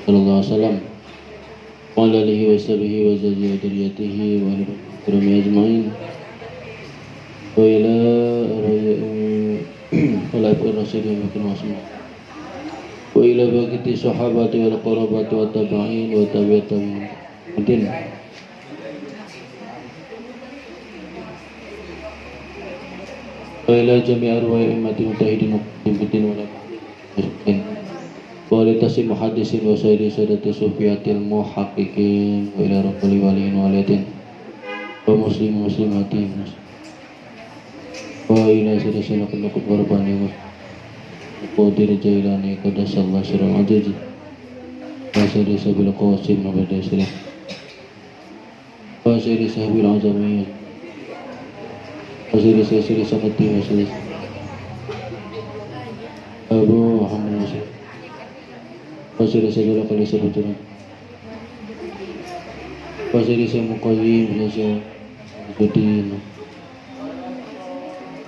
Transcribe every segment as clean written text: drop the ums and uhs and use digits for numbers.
sallallahu alaihi wasallam wa ala alihi wa sahbihi wa dzurriyyatihi wa alihi ajmain wa ila rayyil rasulil makin wa ila baqiti sahabati wal qarabati wa tabi'in wa tabi'in wa ila jami' arwa'i ummati mutahidin muqaddimin wa lakum kualitas muhaddisin wa sayyidi sadati sufiyatil muhaqqiqin wa ila rabbil waliin walidatin wa muslimatin wa ila sayyidi sallallahu qurbani wa qadir jailani qadasallahu sirral aziz wa sayyidi sabil qasim wa badasir wa sayyidi sabil azamiyah wa sayyidi sakati wa sayyidi Abu Muhammad Wasiri segala kali sebetulnya Wasiri semuqayyim Wasiri Budin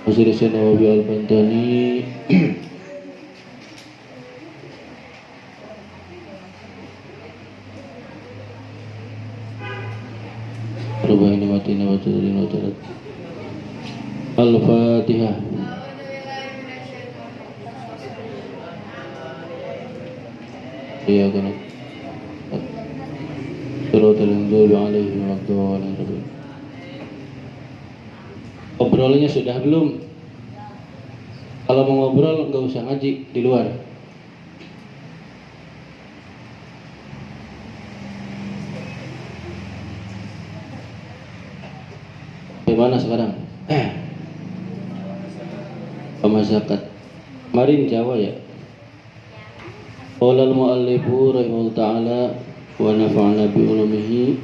Wasiri Nawawi Al-Bantani Rubaini watina wa tudrin wa tarat Al-Fatihah. Iya kan. Suratul Anzal alaihi wa sallam. Obrolannya sudah belum? Kalau mau ngobrol nggak usah ngaji di luar. Bagaimana sekarang? Pemazakat. Kemarin Jawa ya. Qala al-mu'allifu rahimahullah ta'ala wa nafa'ana bi ulumihi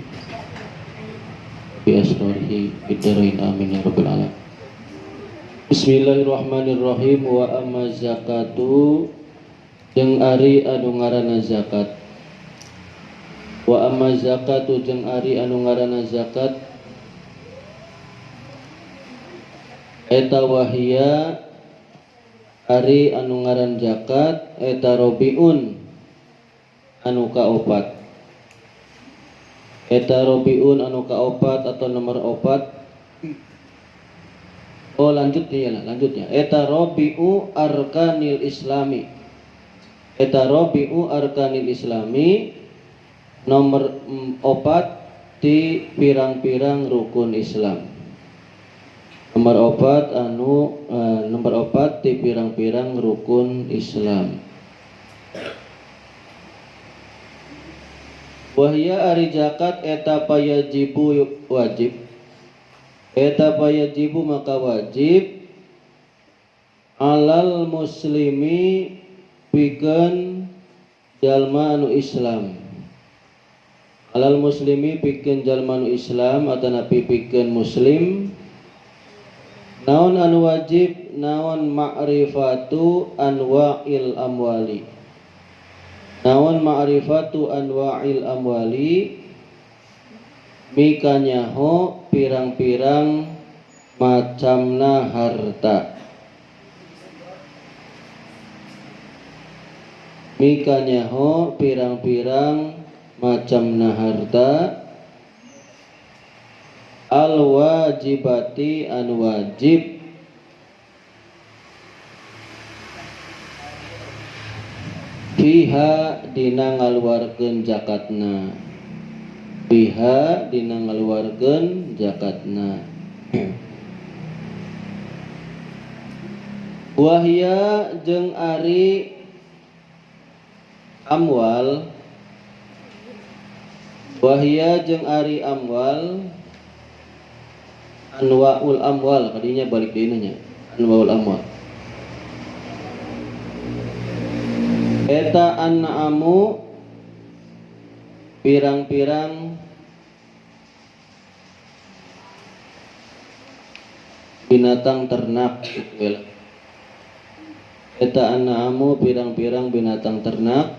bi asrarihi bid-darain amin ya rabbal alamin. Bismillahirrahmanirrahim. Wa amma zakatu jeung ari anu ngaranna zakat. Wa amma zakatu jeung ari anu ngaranna zakat eta wahia ari anu ngaran zakat eta robiun anu kaopat. Eta robiun anu kaopat atau nomor opat. Oh lanjutnya. Eta robiu arkanil islami. Eta robiu arkanil islami nomor opat di pirang-pirang rukun Islam. Nomor opat di pirang-pirang rukun Islam. Wahya ari zakat eta payajibu wajib. Eta payajibu maka wajib alal muslimi pikeun jalma anu Islam. Alal muslimi pikeun jalma anu Islam atau napi pikeun muslim. Naon anu wajib naon ma'rifatu anwa'il amwali. Naon ma'rifatu anwa'il amwali mikanyaho pirang-pirang macamna harta. Mikanyaho pirang-pirang macamna harta al wajibati anu wajib fiha dina ngaluarkeun zakatna. Fiha dina ngaluarkeun zakatna. Wahya jeung ari amwal. Wahya jeung ari amwal anwaul amwal kadinya balik deui nya anwaul amwal eta an'amu pirang-pirang binatang ternak. Eta an'amu pirang-pirang binatang ternak.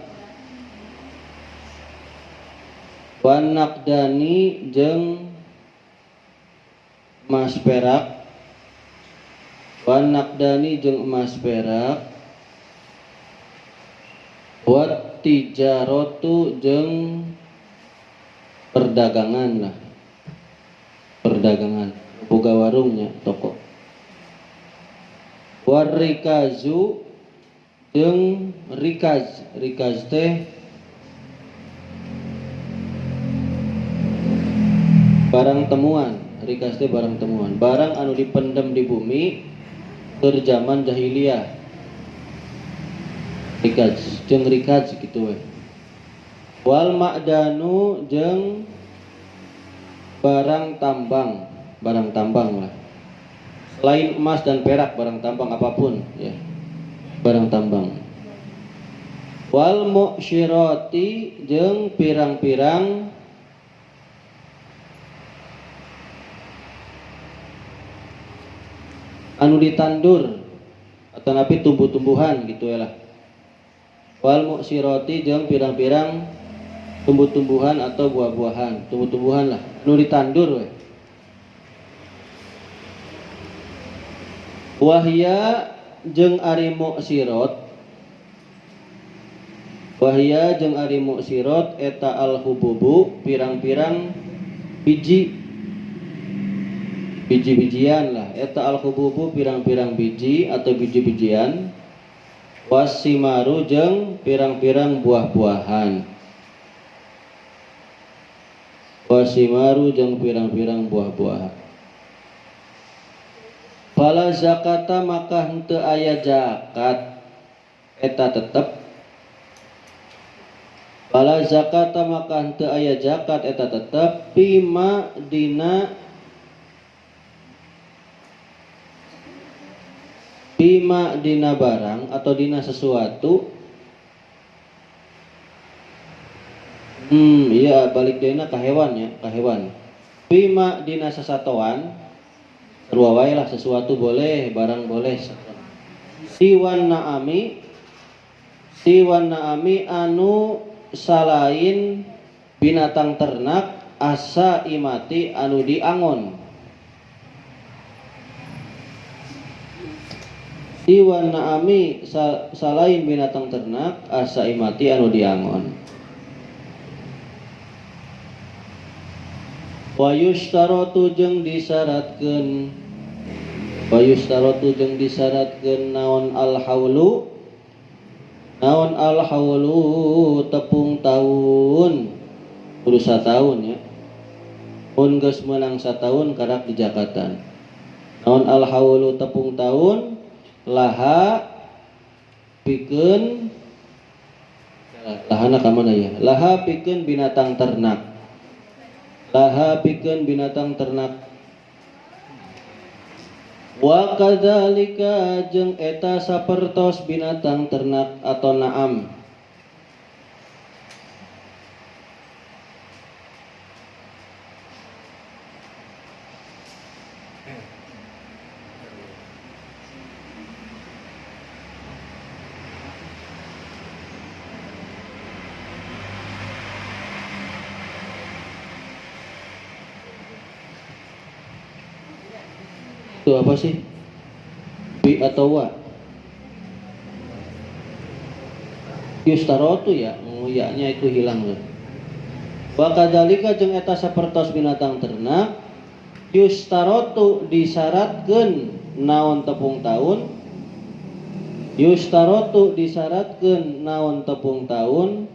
Wan naqdani jeung emas perak. Wan naqdani jeung emas perak. Wat tijaratu jeung perdagangan lah, perdagangan boga warungnya toko. Warikazu jeung rikaz, rikaz teh barang temuan, rikaz teh barang temuan, barang anu dipendem di bumi keur zaman jahiliyah. Rikaz jeung rikaz gitu we. Wal ma'danu jeung barang tambang, barang tambang lah. Selain emas dan perak, barang tambang apapun ya. Barang tambang. Wal mu'syirati jeung pirang-pirang anu ditandur atau napi tumbuh-tumbuhan gitu ya lah. Wal mu'syirati jeung pirang-pirang tumbuh-tumbuhan atau buah-buahan, tumbuh-tumbuhan lah, anu ditandur we. Wahya jeung ari mu'syirat, wahya jeung ari mu'syirat eta al hububu pirang-pirang biji, biji-bijian lah, eta al hububu pirang-pirang biji atau biji-bijian. Wasimaru jeung pirang-pirang buah-buahan, wasimaru jeung pirang-pirang buah-buahan. Fala zakata maka henteu aya zakat eta tetep. Fala zakata maka henteu aya zakat eta tetep pima dina bima dina barang atau dina sesuatu. Iya balik dina ka hewan ya, ka hewan. Bima dina sasatoan, sarua wae lah, sesuatu boleh, barang boleh. Siwan naami anu salain binatang ternak asa imati anu diangon. Siwan naami salain binatang ternak asa imati anu diangon. Wa yustaratu jeung disyaratkeun, wa yustaratu jeung disyaratkeun naon al haulu, naon al haulu tepung tahun, kudu sataun ya. Mun geus meunang sataun karak dijakatan. Naon al haulu tepung tahun laha pikeun, lahana ka mana ya? Laha pikeun binatang ternak. Laha pikeun binatang ternak. Wa kadzalika jeung eta sapertos binatang ternak atau naam. Itu apa sih? Bi atau wa? Yustarotu ya, ya-nya itu hilang loh. Wa kadzalika jeung eta sapertos binatang ternak, yustarotu disyaratkeun naon tepung tahun, yustarotu disyaratkeun naon tepung tahun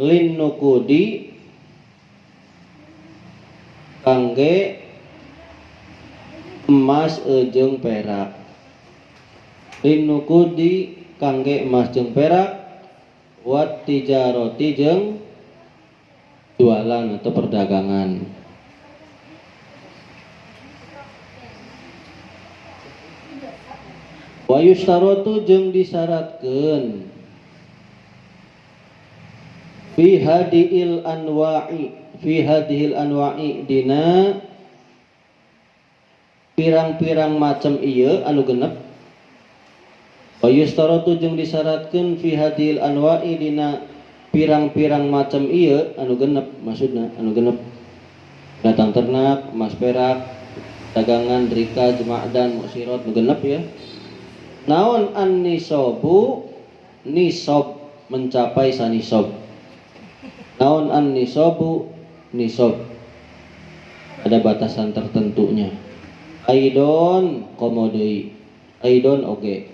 lin nukudi kangge emas jeung perak. Linukudi kangge emas jeung perak, wat tijaroti jeung jualan atau perdagangan. Wa yustarotu jeung disyaratkeun fi hadil anwa'i, fi hadhil anwa'i dina pirang-pirang macam ieu anu genep. Wa yustaratu jeung disyaratkeun fi hadil anwa'i dina pirang-pirang macam ieu anu genep, maksudna anu genep datang ternak, emas perak, dagangan, rikaz, ma'dan, mu'syirat anu genep ya. Naon an nisabu, nisab mencapai sanisob. Naon an nisobu? Nisob ada batasan tertentunya. Aidon komodoi, aidon oke.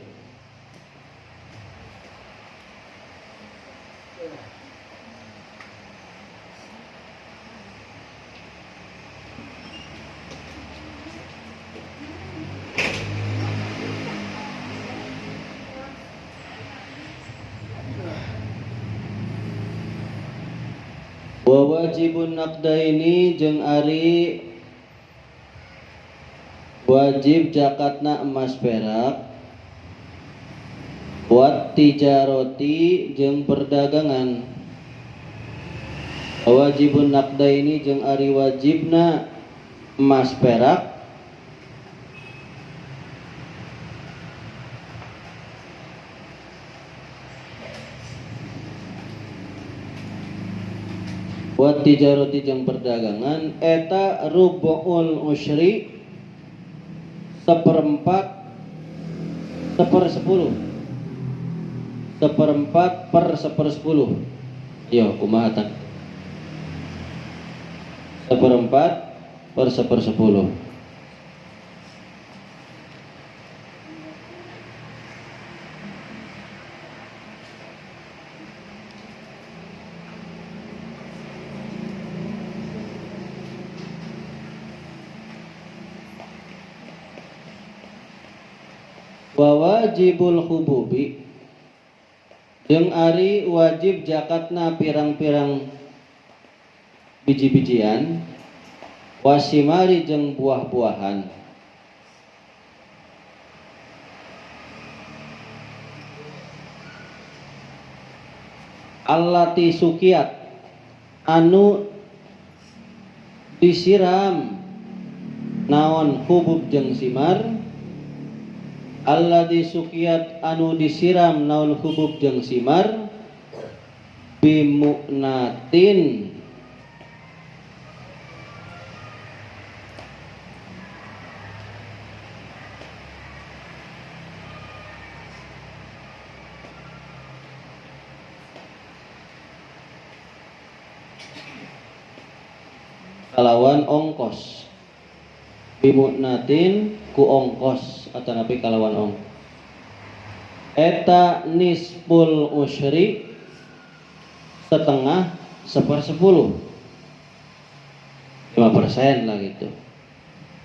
Wa wajibun naqdaini jeung ari wajib zakatna emas perak, wat tijaroti jeung perdagangan. Wajibun naqdaini jeung ari wajibna emas perak, wat tijaroti jeung perdagangan eta rubu'ul usyri seperempat per sepersepuluh. Yo kumaha tan? Seperempat per sepersepuluh. Wa wajibul hububi jeung ari wajib zakatna pirang-pirang biji-bijian, wasimari jeung buah-buahan. Allati sukiat anu disiram naon hubub jeung simar, alladzi sukiat anu disiram naun hubub jeung simar, bimu'natin kalawan ongkos. Bimu'natin ku ongkos atau napi kalawan ong. Eta nisful usyri setengah sepersepuluh, 5% lah gitu.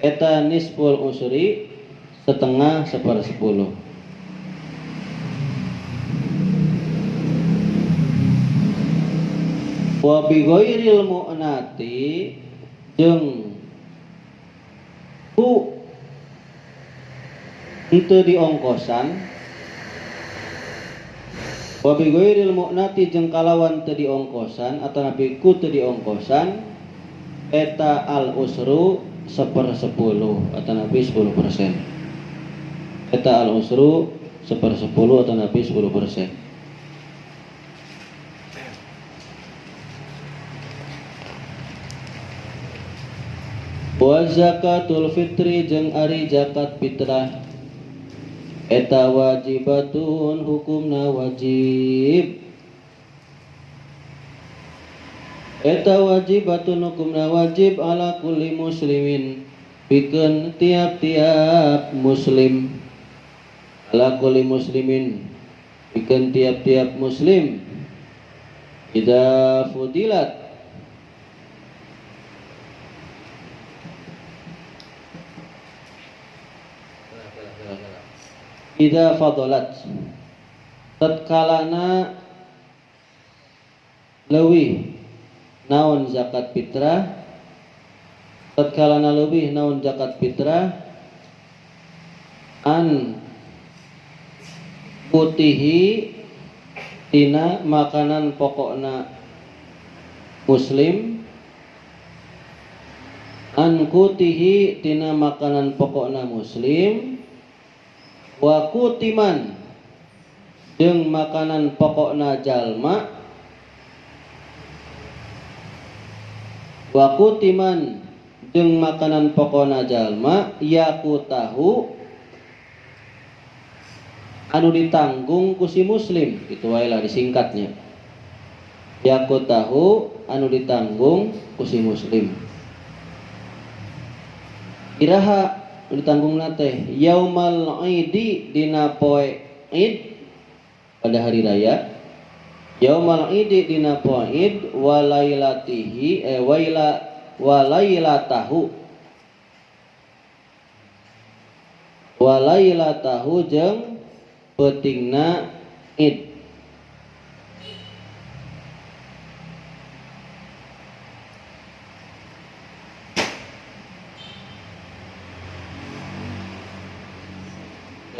Eta nisful usyri setengah sepersepuluh. Wa bi ghairil mu'nati jeung ku itu di ongkosan, wa bi ghairil mu'nati jeung kalawan teu di ongkosan atau nabi ku teu di ongkosan, eta al usru 1/10 atau nabi 10%. Eta al usru 1/10 atau nabi 10%. Wa zakatul fitri jeung ari zakat fitrah eta wajibatun hukumna wajib. Eta wajibatun hukumna wajib ala kulli muslimin pikeun tiap-tiap muslim. Ala kulli muslimin pikeun tiap-tiap muslim. Idza fudilat idza fadalat tatkalana leuwih naon zakat fitrah, tatkalana leuwih naon zakat fitrah an putihi tina makanan pokokna muslim, an kutihi tina makanan pokokna muslim, wa kutiman jeung makanan pokokna jalma, wa kutiman jeung makanan pokokna jalma yakutahu anu ditanggung ku si muslim, itu wae lah disingkatnya. Yakotahu anu ditanggung ku si muslim. Iraha ditanggung nate yaumal idi dina poe id pada hari raya, yaumal idi dina poe id walailatihi walailatahu walailatahu jeung peutingna id.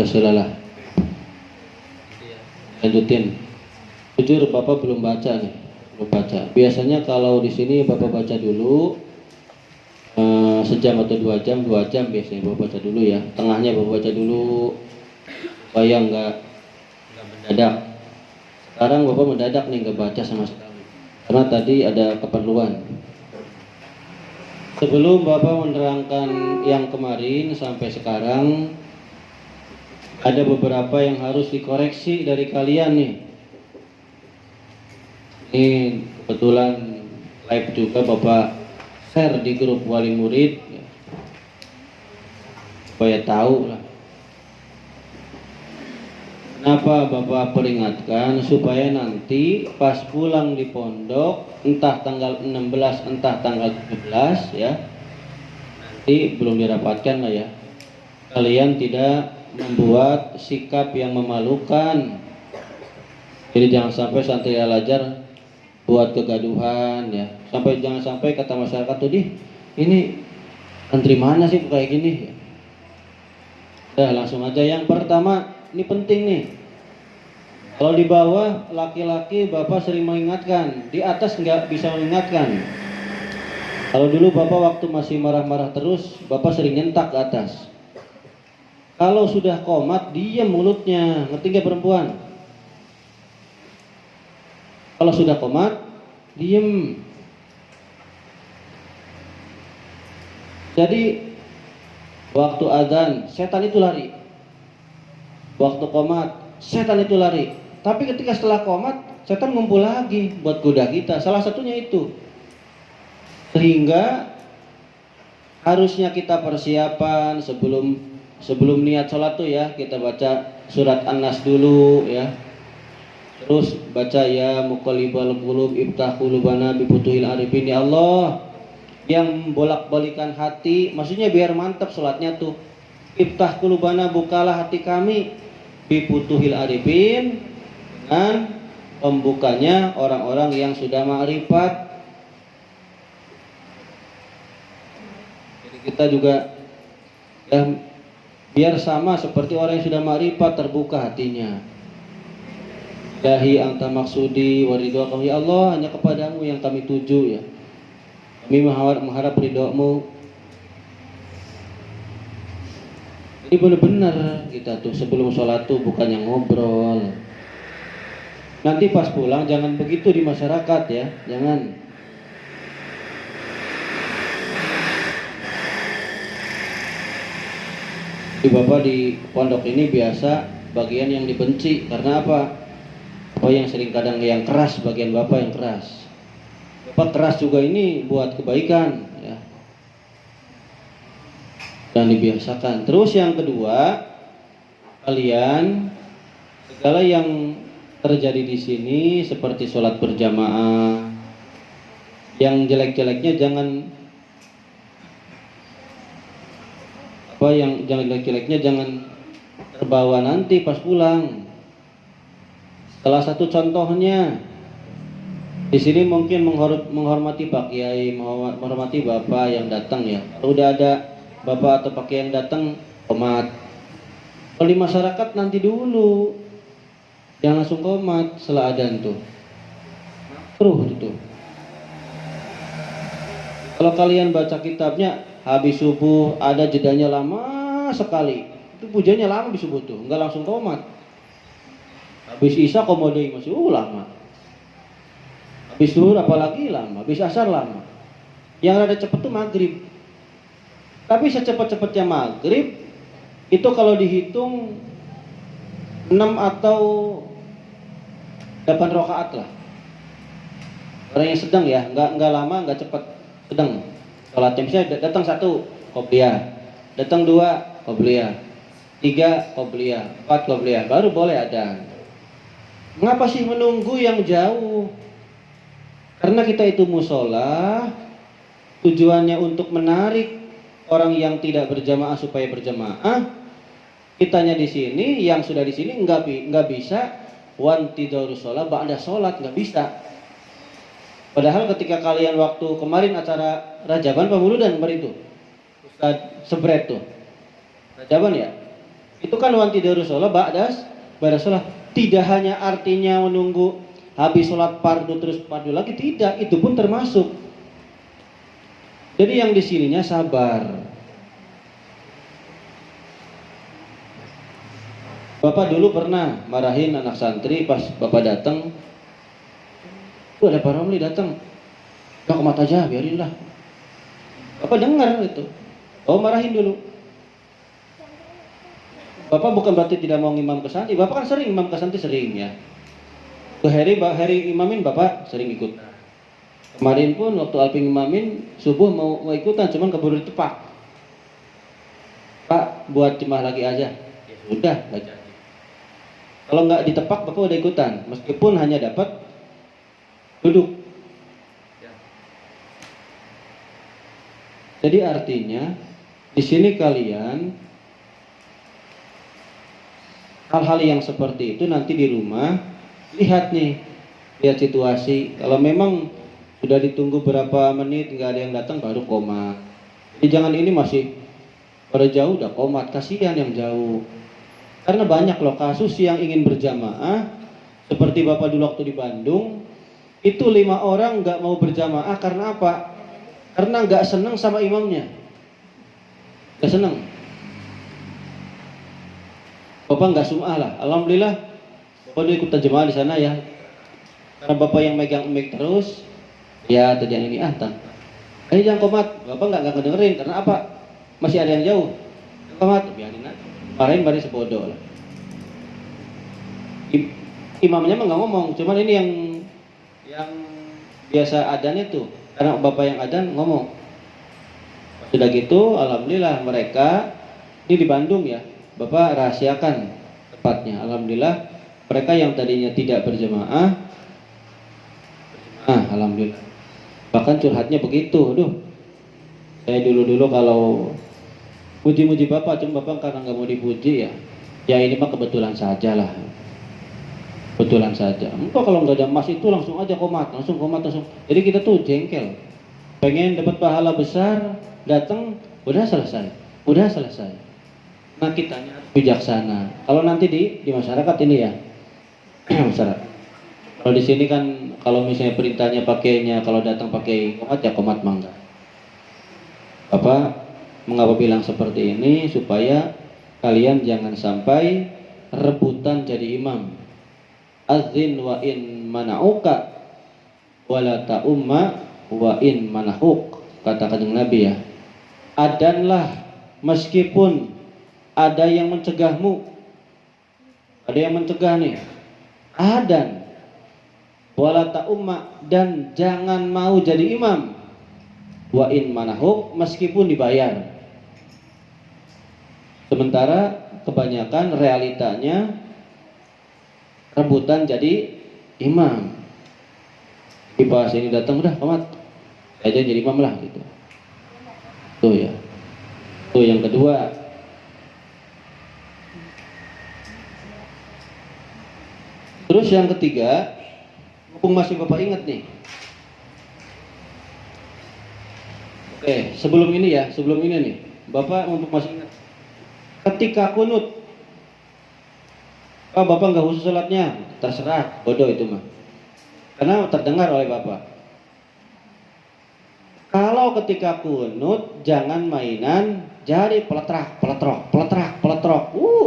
Selalah lanjutin. Jujur Bapak belum baca nih, belum baca. Biasanya kalau di sini Bapak baca dulu sejam atau 2 jam biasanya Bapak baca dulu ya. Tengahnya Bapak baca dulu supaya nggak mendadak. Sekarang Bapak mendadak nih nggak baca sama sekali karena tadi ada keperluan. Sebelum Bapak menerangkan yang kemarin sampai sekarang, ada beberapa yang harus dikoreksi dari kalian nih. Ini kebetulan live juga Bapak share di grup wali murid ya, supaya tahu lah. Kenapa Bapak peringatkan? Supaya nanti pas pulang di pondok, entah tanggal 16, entah tanggal 17 ya, nanti belum dirapatkan lah ya, kalian tidak membuat sikap yang memalukan. Jadi jangan sampai santri Al-Azhar buat kegaduhan ya. Jangan sampai kata masyarakat tuh, ini santri mana sih kayak gini ya. Udah langsung aja yang pertama, ini penting nih. Kalau di bawah laki-laki Bapak sering mengingatkan, di atas nggak bisa mengingatkan. Kalau dulu Bapak waktu masih marah-marah terus, Bapak sering nyentak ke atas. Kalau sudah qomat, diam mulutnya. Ngerti gak perempuan? Kalau sudah qomat, diam. Jadi waktu azan, setan itu lari. Waktu qomat, setan itu lari. Tapi ketika setelah qomat, setan ngumpul lagi buat goda kita. Salah satunya itu. Sehingga harusnya kita persiapan sebelum niat sholat tuh ya, kita baca surat An-Nas dulu ya. Terus baca ya muqallibal qulub iftah qulubana bifutuhil arifin, ya Allah yang bolak-balikan hati, maksudnya biar mantap sholatnya tuh. Iftah qulubana, bukalah hati kami, bifutuhil arifin, dengan pembukanya orang-orang yang sudah ma'rifat. Jadi kita juga ya, biar sama seperti orang yang sudah ma'rifat, terbuka hatinya. Ilahi anta maksudi waridho, ya Allah hanya kepadamu yang kami tuju ya. Kami mengharap ridhomu. Jadi benar-benar kita tuh sebelum sholat tuh bukan yang ngobrol. Nanti pas pulang jangan begitu di masyarakat ya, jangan. Di Bapak di pondok ini biasa bagian yang dibenci karena apa? Oh yang sering kadang yang keras, bagian Bapak yang keras. Bapak keras juga ini buat kebaikan ya. Dan dibiasakan. Terus yang kedua, kalian segala yang terjadi di sini seperti sholat berjamaah, yang jelek-jeleknya jangan jangan terbawa nanti pas pulang. Salah satu contohnya di sini mungkin menghormati Pak Kiai, menghormati Bapak yang datang ya. Kalau udah ada Bapak atau Pak Kiai yang datang, qomat. Kalau di masyarakat nanti dulu, jangan langsung qomat setelah adzan tuh. Makruh itu. Kalau kalian baca kitabnya habis subuh ada jedanya lama sekali. Itu pujanya lama habis subuh tuh, enggak langsung qomat. Habis Isya komodai masih lama. Habis zuhur apalagi lama, habis asar lama. Yang rada cepet tuh maghrib. Tapi secepat-cepatnya maghrib itu kalau dihitung 6 atau 8 rakaat lah. Orang yang sedang ya, nggak lama, nggak cepat, sedang. Sholatnya misalnya datang 1 qobliyah, datang 2 qobliyah, 3 qobliyah, 4 qobliyah, baru boleh adzan. Mengapa sih menunggu yang jauh? Karena kita itu musola, tujuannya untuk menarik orang yang tidak berjamaah supaya berjamaah. Kitanya di sini, yang sudah di sini nggak bisa wantidarus sholat ba'da sholat, nggak bisa. Padahal ketika kalian waktu kemarin acara Rajaban Pemuludan itu Ustaz Sebret tuh Rajaban ya, itu kan wantidarus sholat ba'da sholat. Tidak hanya artinya menunggu habis sholat fardu terus fardu lagi, tidak, itu pun termasuk. Jadi yang di sininya sabar. Bapak dulu pernah marahin anak santri pas bapak datang. Tuh ada Pak Romli datang. Gak komat aja, biarinlah. Bapak dengar itu. Oh, marahin dulu. Bapak bukan berarti tidak mau ngimam ke santri. Bapak kan sering imam ke santri, sering ya. Ke hari imamin Bapak sering ikut. Kemarin pun waktu Alping imamin subuh mau ikutan, cuman keburu ditepak. Pak, buat jemaah lagi aja. Ya sudah, baca. Kalau nggak ditepak Bapak udah ikutan, meskipun hanya dapat duduk. Jadi artinya di sini kalian hal-hal yang seperti itu nanti di rumah lihat nih, lihat situasi. Kalau memang sudah ditunggu berapa menit nggak ada yang datang baru komat. Jadi jangan ini masih pada jauh udah komat, kasihan yang jauh. Karena banyak loh kasus yang ingin berjamaah, seperti Bapak dulu waktu di Bandung. Itu 5 orang nggak mau berjamaah karena apa? Karena nggak senang sama imamnya, nggak senang. Bapak nggak sum'ah lah. Alhamdulillah, Bapak udah ikutan jemaah di sana ya. Karena Bapak yang megang mic terus, ya tadi yang ini ini jangan komat. Bapak nggak ngedengerin karena apa? Masih ada yang jauh. Komat, biarin aja. Marahin sebodoh lah. Imamnya mah nggak ngomong, cuman ini yang biasa adzan itu, karena bapak yang adzan ngomong. Sudah gitu, alhamdulillah mereka ini di Bandung ya, bapak rahasiakan tepatnya. Alhamdulillah mereka yang tadinya tidak berjamaah, alhamdulillah. Bahkan curhatnya begitu, saya dulu kalau puji-muji bapak, cuma bapak karena nggak mau dipuji ya ini mah kebetulan saja lah. Kebetulan saja. Engkau kalau nggak ada emas itu langsung aja komat. Jadi kita tuh jengkel. Pengen dapat pahala besar, datang udah selesai. Nah kitanya bijaksana. Kalau nanti di masyarakat ini ya, masyarakat. Kalau di sini kan kalau misalnya perintahnya pakainya kalau datang pakai komat ya komat mangga. Bapak mengapa bilang seperti ini supaya kalian jangan sampai rebutan jadi imam. Azin wa in mana'uka wala ta'umma wa in manahuk, kata Kanjeng Nabi ya. Adanlah meskipun ada yang mencegahmu. Ada yang mencegah nih. Adan wala ta'umma, dan jangan mau jadi imam. Wa in manahuk, meskipun dibayar. Sementara kebanyakan realitanya rebutan jadi imam. Di pas ini datang udah komat, aja jadi imam lah gitu. Tuh ya. Tuh yang kedua. Terus yang ketiga, mumpung masih Bapak ingat nih. Oke, sebelum ini nih, Bapak mumpung masih ingat. Ketika kunut, Bapak nggak khusus sholatnya, terserah, bodoh itu mah. Karena terdengar oleh Bapak. Kalau ketika kunut, jangan mainan jari peletrok.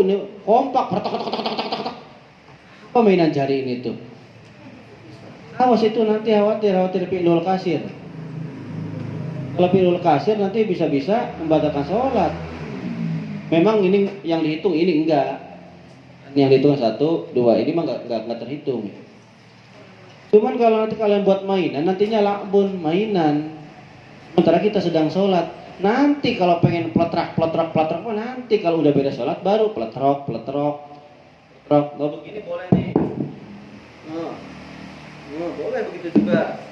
Ini kompak, apa mainan jari ini tuh? Awas itu nanti khawatir fi'lul kasir. Kalau fi'lul kasir nanti bisa membatalkan sholat. Memang ini yang dihitung, ini enggak. Yang dihitung 1, 2, ini mah nggak terhitung. Cuman kalau nanti kalian buat mainan, nantinya lakbun mainan. Sementara kita sedang sholat. Nanti kalau pengen peletrak, nanti kalau udah beres sholat baru peletrok. Kalau begini boleh nih. Boleh begitu juga.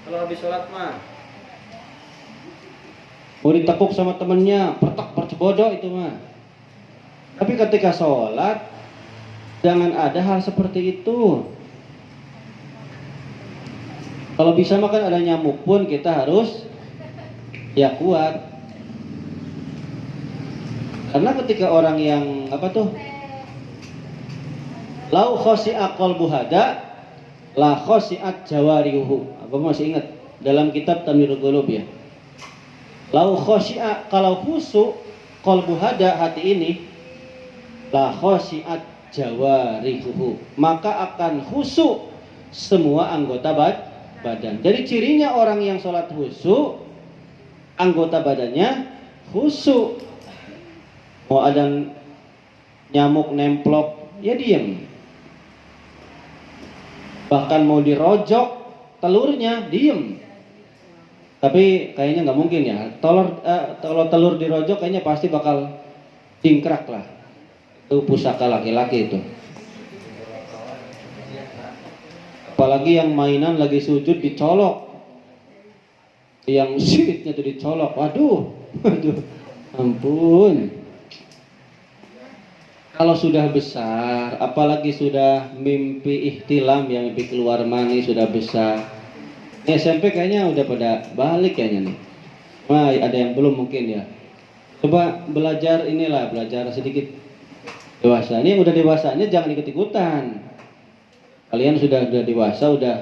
Kalau habis sholat mah. Mau ditekuk sama temennya, percebodo itu mah. Tapi ketika sholat, jangan ada hal seperti itu. Kalau bisa makan ada nyamuk pun kita harus ya kuat. Karena ketika orang yang lau khosi'a qalbu hada la khosi'at jawarihu. Apa masih ingat dalam kitab Tamirul Qulub ya? Lau khosi'a, kalau khusyuk qalbu hada, hati ini, la khosi'at jawarihu, maka akan khusyuk semua anggota badan. Jadi cirinya orang yang sholat khusyuk, anggota badannya khusyuk. Mau ada nyamuk nemplok, ya diem. Bahkan mau dirojok telurnya, diem. Tapi kayaknya nggak mungkin ya. Kalau telur dirojok kayaknya pasti bakal cingkrak lah. Itu pusaka laki-laki itu. Apalagi yang mainan lagi sujud dicolok, yang siripnya tuh dicolok, waduh, ampun. Kalau sudah besar, apalagi sudah mimpi ihtilam, yang mimpi keluar mani sudah besar. Ini SMP kayaknya udah pada balik kayaknya nih. Wah, ada yang belum mungkin ya. Coba belajar sedikit dewasa. Ini udah dewasanya jangan ikut-ikutan. Kalian sudah dewasa, udah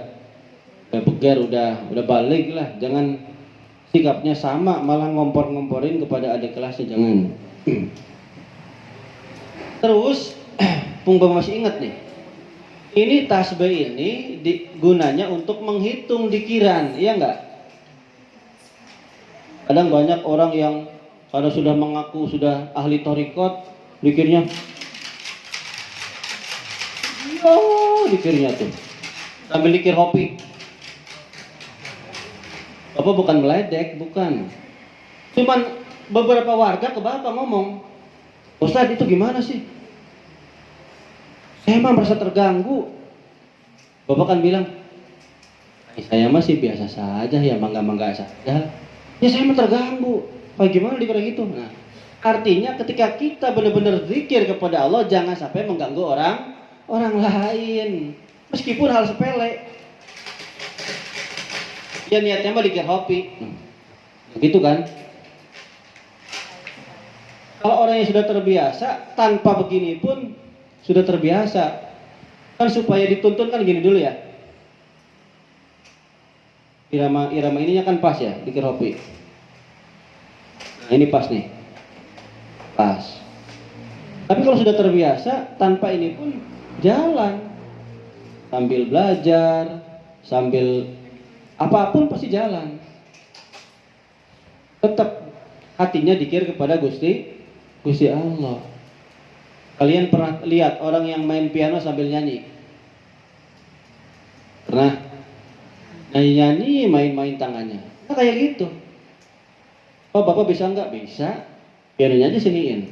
begar, udah balik lah. Jangan sikapnya sama, malah ngompor-ngomporin kepada adik kelasnya, jangan. Terus, Pungba masih ingat nih. Ini tasbih ini gunanya untuk menghitung dikiran, iya enggak? Kadang banyak orang yang kalau sudah mengaku sudah ahli thariqat, dikirnya dikirnya tuh sambil dikir hopi. Bapak bukan meledek, bukan. Cuman beberapa warga ke Bapak ngomong, Ustadz itu gimana sih? Saya mah merasa terganggu. Bapak kan bilang, saya masih biasa saja ya, mangga-mangga saja. Ya saya mah terganggu. Gimana dikira gitu? Nah, artinya ketika kita benar-benar zikir kepada Allah, jangan sampai mengganggu orang lain, meskipun hal sepele. Ya niatnya mah dikir hobi, gitu kan? Kalau orang yang sudah terbiasa tanpa begini pun sudah terbiasa, kan supaya dituntun kan gini dulu ya. Irama ininya kan pas ya, dikir hobi. Nah ini pas nih, pas. Tapi kalau sudah terbiasa tanpa ini pun jalan, sambil belajar, sambil apapun pasti jalan. Tetap hatinya dikir kepada Gusti Allah. Kalian pernah lihat orang yang main piano sambil nyanyi? Pernah? Nyanyi, main-main tangannya. Nah kayak gitu. Oh Bapak bisa nggak? Bisa. Pianonya aja siniin.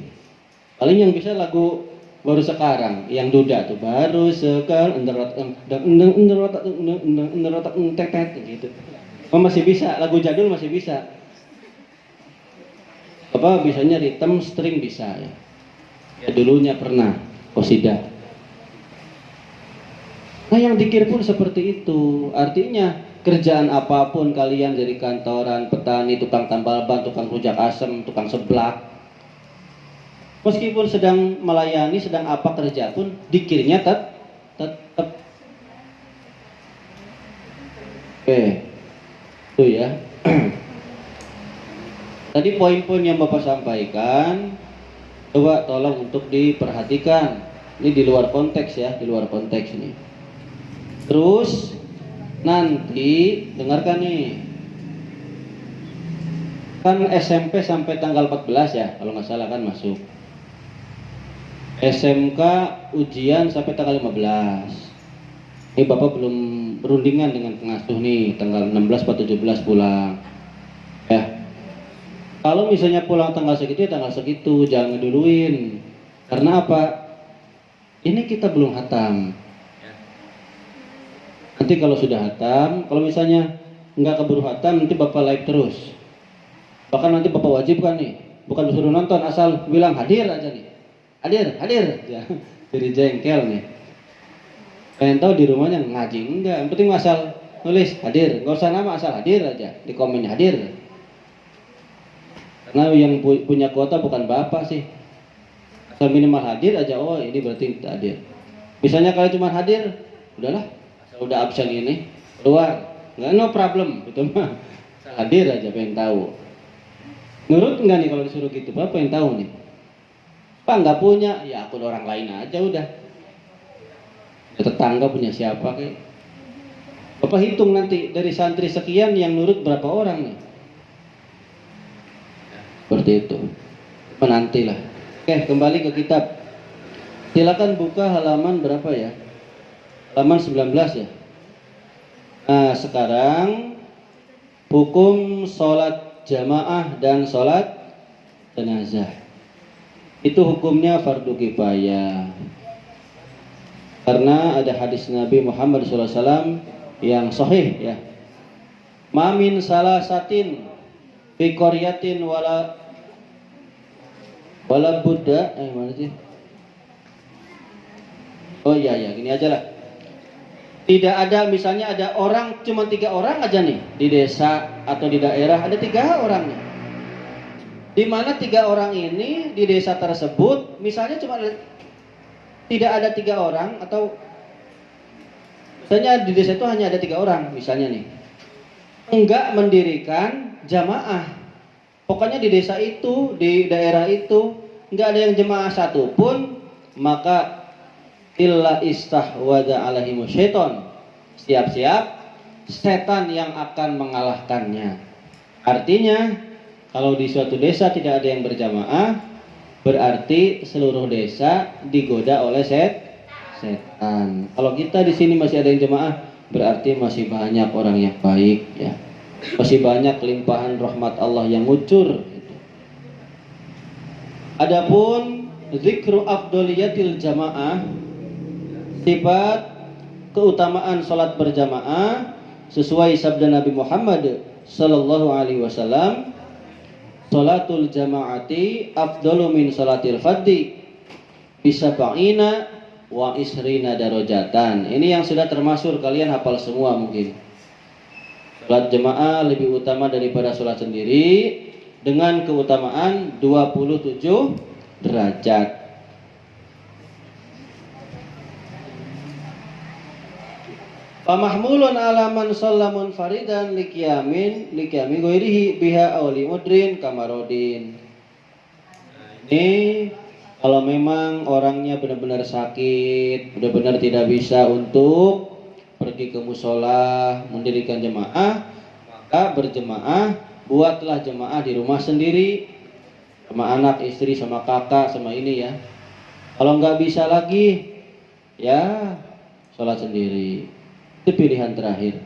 Paling yang bisa lagu baru sekarang, yang duda tuh baru sekarang gitu. Oh masih bisa, lagu jadul masih bisa. Apa bisanya rhythm string bisa ya. Ya dulunya pernah qasidah. Nah yang dikir pun seperti itu. Artinya kerjaan apapun kalian dari kantoran, petani, tukang tambal ban, tukang rujak asem, tukang seblak, meskipun sedang melayani, sedang apa kerja pun, dikirnya tetap. Oke, itu ya. Tadi poin-poin yang Bapak sampaikan, coba tolong untuk diperhatikan. Ini di luar konteks ya, di luar konteks ini. Terus nanti dengarkan nih, kan SMP sampai tanggal 14 ya, kalau nggak salah kan masuk. SMK ujian sampai tanggal 15. Ini Bapak belum berundingan dengan pengasuh nih, tanggal 16 atau 17 pulang. Ya. Kalau misalnya pulang tanggal segitu ya tanggal segitu, jangan ngeduluin. Karena apa? Ini kita belum hatam. Nanti kalau sudah hatam, kalau misalnya nggak keburu hatam, nanti Bapak live terus. Bahkan nanti Bapak wajib kan nih, bukan disuruh nonton, asal bilang hadir aja nih. Hadir. Ya. Jadi jengkel nih. Pengen tahu di rumahnya ngaji enggak, yang penting asal nulis hadir, nggak usah nama, asal hadir aja, di komen hadir. Karena yang punya kuota bukan Bapak sih, asal minimal hadir aja, oh ini berarti tidak hadir. Misalnya kalau cuma hadir, udahlah, asal udah absen ini, keluar, nggak, no problem, gitu mah, asal hadir aja, pengen tahu. Nurut nggak nih kalau disuruh gitu, Bapak pengen tahu nih. Pak nggak punya, ya akun orang lain aja udah. Tetangga punya siapa kayak. Bapak hitung nanti dari santri sekian yang nurut berapa orang nih. Seperti itu. Menantilah. Oke, kembali ke kitab. Silakan buka halaman berapa ya? Halaman 19 ya. Nah, sekarang hukum sholat jamaah dan sholat jenazah. Itu hukumnya fardu kifayah. Karena ada hadis Nabi Muhammad SAW yang sahih ya. Mamin salah satin fi qaryatin wala Buddha mana sih? Oh iya gini aja lah. Tidak ada, misalnya ada orang cuma 3 orang aja nih di desa atau di daerah, ada 3 orang nih. Di mana 3 orang ini di desa tersebut misalnya cuma tidak ada 3 orang, atau misalnya di desa itu hanya ada 3 orang misalnya nih, enggak mendirikan jamaah. Pokoknya di desa itu, di daerah itu enggak ada yang jemaah satupun, maka illa istahwada alaihimu syaiton, siap-siap setan yang akan mengalahkannya. Artinya kalau di suatu desa tidak ada yang berjamaah, berarti seluruh desa digoda oleh setan. Kalau kita di sini masih ada yang jemaah, berarti masih banyak orang yang baik ya. Masih banyak limpahan rahmat Allah yang ngucur. Adapun zikru afdoliyatil jamaah, sifat keutamaan salat berjamaah sesuai sabda Nabi Muhammad sallallahu alaihi wasallam, salatul jamaati afdalu min salatil fadhi bisab'ina wa isrina darajatan. Ini yang sudah termasuk, kalian hafal semua mungkin. Salat jamaah lebih utama daripada salat sendiri dengan keutamaan 27 derajat. Pamahmulun alaman sallamun faridan liqyamin ghairihi biha awli mudrin kamarodin. Ini kalau memang orangnya benar-benar sakit, benar-benar tidak bisa untuk pergi ke musola mendirikan jemaah, maka berjemaah, buatlah jemaah di rumah sendiri sama anak, istri, sama kakak, sama ini ya. Kalau nggak bisa lagi, ya sholat sendiri. Itu pilihan terakhir.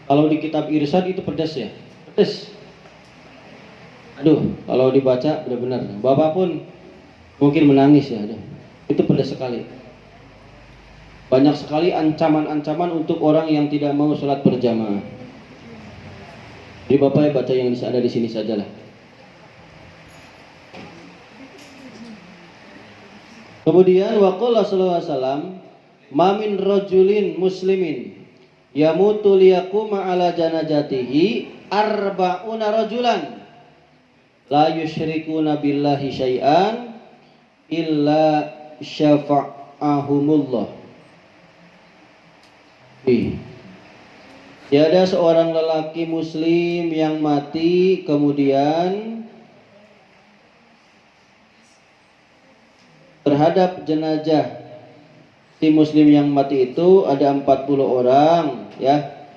Kalau di kitab Irsyad itu pedas ya, pedas. Aduh, kalau dibaca benar-benar, Bapak pun mungkin menangis ya. Aduh, itu pedas sekali. Banyak sekali ancaman-ancaman untuk orang yang tidak mau sholat berjamaah. Jadi Bapak baca yang ada di sini sajalah. Kemudian waqala sallallahu alaihi wasallam, mamin rajulin muslimin yamutu liyaquma ala janazatihi arba'una rajulan la yusyrikuna billahi syai'an illa syafa'ahumullah. Tiada seorang lelaki muslim yang mati kemudian terhadap jenazah si muslim yang mati itu ada 40 orang ya,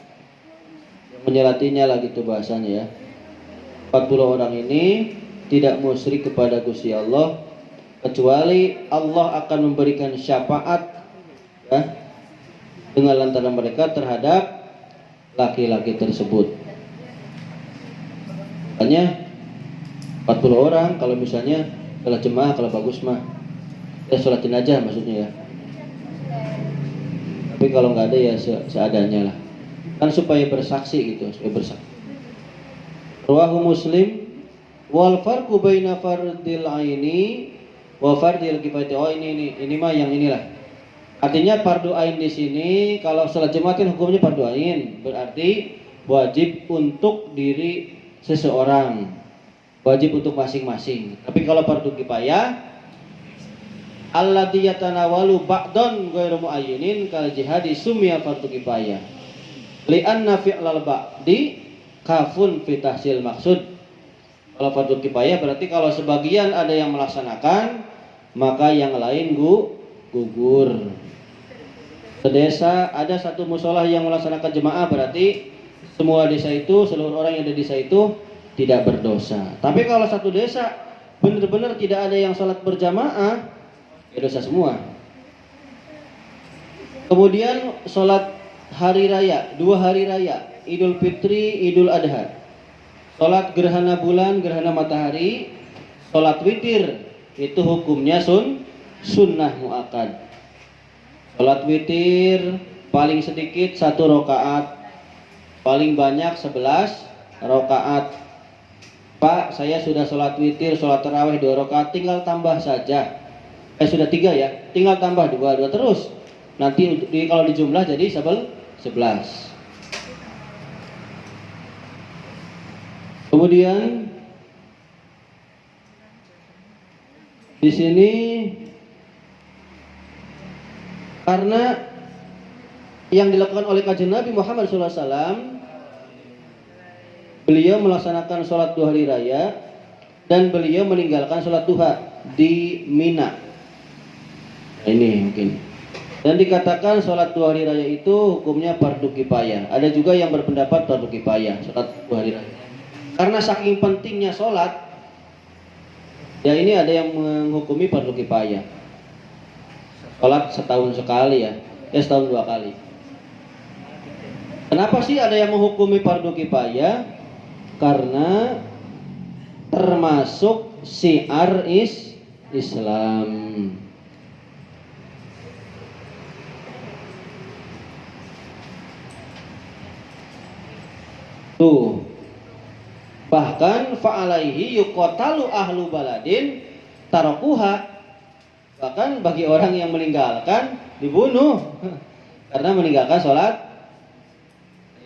yang menyolatinya lah gitu bahasanya ya. 40 orang ini tidak musyrik kepada Gusti Allah kecuali Allah akan memberikan syafaat ya, dengan lantaran mereka terhadap laki-laki tersebut. Makanya 40 orang kalau misalnya salat jemaah, kalau bagus mah sholatin aja maksudnya ya. Tapi kalau nggak ada ya seadanya lah, kan supaya bersaksi gitu, supaya bersaksi. Rawahu Muslim. Wal farqu baina fardil aini wa fardil kifayati. Oh ini mah yang inilah. Artinya fardu ain di sini kalau salat jemaah kan hukumnya fardu ain, berarti wajib untuk diri seseorang, wajib untuk masing-masing. Tapi kalau fardu kifayah allati yatanawalu ba'dun ghairu muayyinin kal jihadi sumya fardu kifayah. Li'anna fi'lal ba'di kafun fi tahsil maksud. Kalau fardu kifayah berarti kalau sebagian ada yang melaksanakan, maka yang lain gugur. Sedesa ada satu musola yang melaksanakan jemaah, berarti semua desa itu, seluruh orang yang ada di desa itu tidak berdosa. Tapi kalau satu desa benar-benar tidak ada yang sholat berjamaah, ya dosa semua. Kemudian sholat hari raya, 2 hari raya, Idul Fitri, Idul Adha. Sholat gerhana bulan, gerhana matahari, sholat witir, itu hukumnya sunnah muakkad. Sholat witir paling sedikit 1 rakaat, paling banyak 11 rakaat. Pak, saya sudah sholat witir, sholat tarawih 2 rakaat, tinggal tambah saja. Sudah 3 ya, tinggal tambah 2 terus. Nanti kalau dijumlah jadi 11. Kemudian di sini karena yang dilakukan oleh Kanjeng Nabi Muhammad SAW, beliau melaksanakan sholat 2 hari raya dan beliau meninggalkan sholat duha di Mina. Nah, ini mungkin. Dan dikatakan sholat 2 hari raya itu hukumnya fardu kifayah. Ada juga yang berpendapat fardu kifayah sholat 2 hari raya. Karena saking pentingnya sholat, ya ini ada yang menghukumi fardu kifayah. Sholat setahun sekali ya, setahun 2 kali. Kenapa sih ada yang menghukumi fardu kifayah? Karena termasuk syiar Islam. Tuh. Bahkan fa'alaihi yuqatalu ahlu baladin tarakuha. Bahkan bagi orang yang meninggalkan dibunuh karena meninggalkan sholat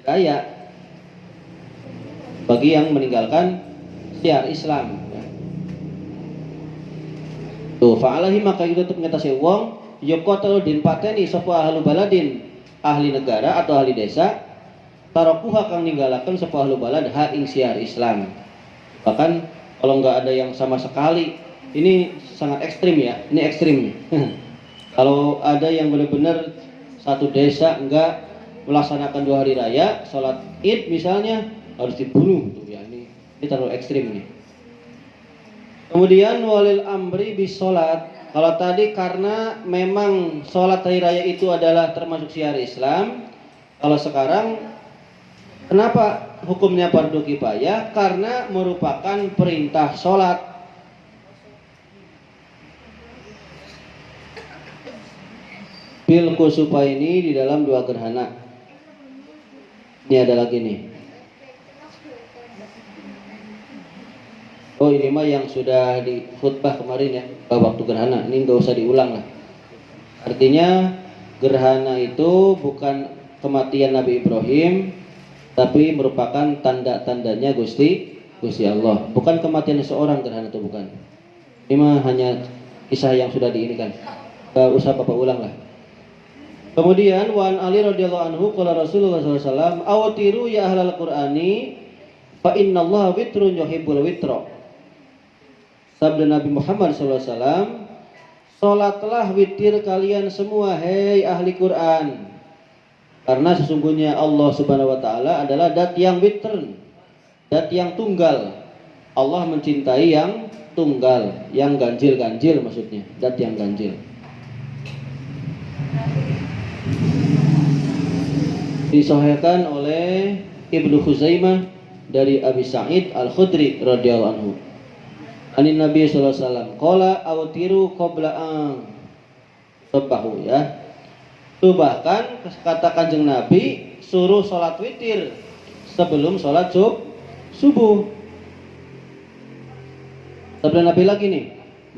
raya. Bagi yang meninggalkan syiar Islam. Tuh fa'alaihi maka itu untuk mengatasi wong yuqatalu din pateni sapa ahlu baladin, ahli negara atau ahli desa, tarakuha kang ninggalaken sapa ahlu balad ha ing syiar Islam. Bahkan kalau nggak ada yang sama sekali, ini sangat ekstrim ya, ini ekstrim. Kalau ada yang benar-benar satu desa enggak melaksanakan 2 hari raya, sholat Id misalnya harus dibunuh tuh ya, ini terlalu ekstrim ini. Kemudian walil amri bis sholat. Kalau tadi karena memang sholat hari raya itu adalah termasuk syiar Islam, kalau sekarang kenapa hukumnya fardu kifayah? Karena merupakan perintah sholat. Bil kusufa ini di dalam 2 gerhana. Ini ada lagi nih. Oh ini mah yang sudah di khutbah kemarin ya, waktu gerhana. Ini nggak usah diulang lah. Artinya gerhana itu bukan kematian Nabi Ibrahim, tapi merupakan tanda-tandanya Gusti Allah. Bukan kematian seorang gerhana itu, bukan. Ini mah hanya kisah yang sudah diinikan. Gak usah Bapak ulang lah. Kemudian Wan Ali radhiyallahu anhu qala Rasulullah sallallahu alaihi wasallam awtiru ya ahlal qur'ani fa innallaha witrun yuhibbul witra. Sabda Nabi Muhammad sallallahu alaihi wasallam, salatlah witir kalian semua hei ahli Quran. Karena sesungguhnya Allah Subhanahu wa taala adalah dat yang witr, dat yang tunggal. Allah mencintai yang tunggal, yang ganjil-ganjil maksudnya, dat yang ganjil. Disahihkan oleh Ibnu Khuzaimah dari Abi Sa'id Al-Khudri radhiyallahu anhu. Anin Nabi sallallahu alaihi wasallam, qala autiru qabla an subahu ya. Itu bahkan kata Kanjeng Nabi suruh sholat witir sebelum sholat subuh. Sabda Nabi lagi nih,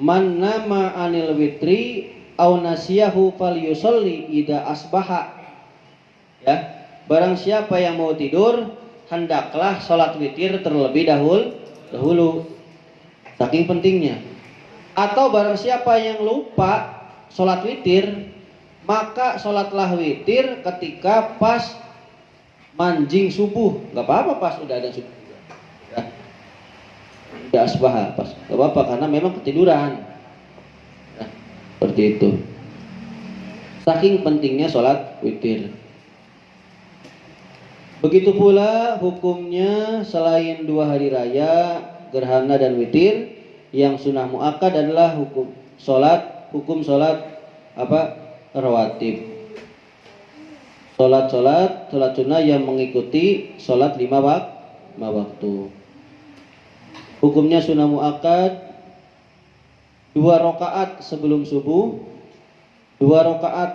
man nama anil witri au nasiyahu falyusolli ida asbaha. Ya, barang siapa yang mau tidur hendaklah sholat witir terlebih dahulu. Saking pentingnya. Atau barang siapa yang lupa sholat witir, maka sholatlah witir ketika pas manjing subuh. Gak apa-apa pas udah ada subuh ya. Udah asbah pas, gak apa-apa karena memang ketiduran ya, seperti itu. Saking pentingnya sholat witir. Begitu pula hukumnya selain 2 hari raya, gerhana dan witir. Yang sunnah muakkad adalah hukum sholat rawatib. Sholat sunnah yang mengikuti sholat 5 waktu. Hukumnya sunnah muakkad 2 rakaat sebelum subuh, 2 rakaat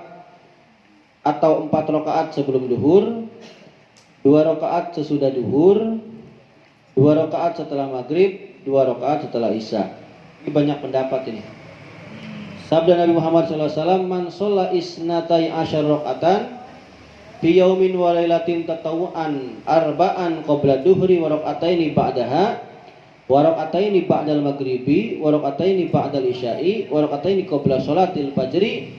atau 4 rakaat sebelum duhur, 2 rakaat sesudah duhur, 2 rakaat setelah maghrib, 2 rakaat setelah isya. Ini banyak pendapat ini. Sabda Nabi Muhammad SAW, man sholla isnatai asyar rakaatan fi yaumin wa lailatin tatawuan arba'an qabla duhri wa raka'ataini ba'daha wa raka'ataini ba'dal maghribi wa raka'ataini ba'dal isya'i wa raka'ataini qabla sholatil fajri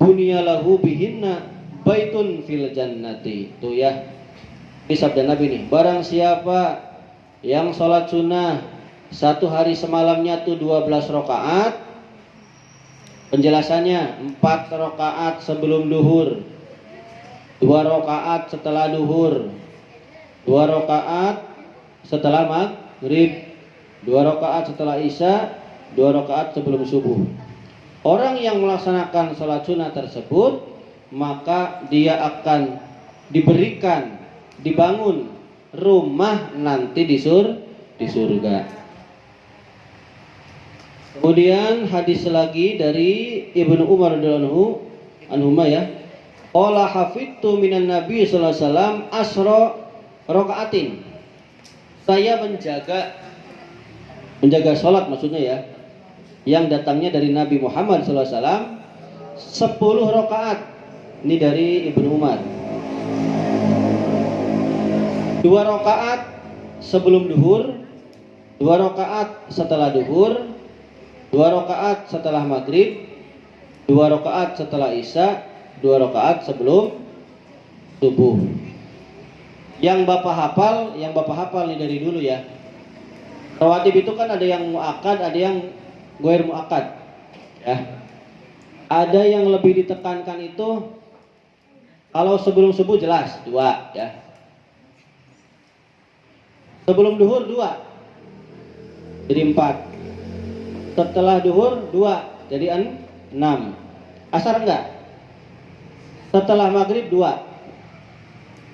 bunyalahu bihinna baitun fil jannati. Tuh ya. Ini sabda Nabi nih. Barang siapa yang sholat sunnah 1 hari semalamnya tuh 12 rakaat. Penjelasannya 4 rakaat sebelum duhur, 2 rakaat setelah duhur, 2 rakaat setelah maghrib, 2 rakaat setelah isya, 2 rakaat sebelum subuh. Orang yang melaksanakan sholat sunnah tersebut, maka dia akan dibangun rumah nanti di surga. Kemudian hadis lagi dari Ibnu Umar radhiyallahu anhu ya. Qala hafidtu minan Nabi sallallahu alaihi wasallam asra rakaatin. Saya menjaga salat maksudnya ya. Yang datangnya dari Nabi Muhammad sallallahu alaihi wasallam 10 rakaat. Ini dari Ibnu Umar. 2 rakaat sebelum duhur, 2 rakaat setelah duhur, 2 rakaat setelah maghrib, 2 rakaat setelah isya, 2 rakaat sebelum subuh. Yang Bapak hafal nih dari dulu ya. Rawatib itu kan ada yang muakkad, ada yang ghair muakkad. Ya. Ada yang lebih ditekankan itu kalau sebelum subuh jelas 2 ya. Sebelum duhur 2 jadi 4. Setelah duhur 2 jadi 6. Asar enggak? Setelah maghrib 2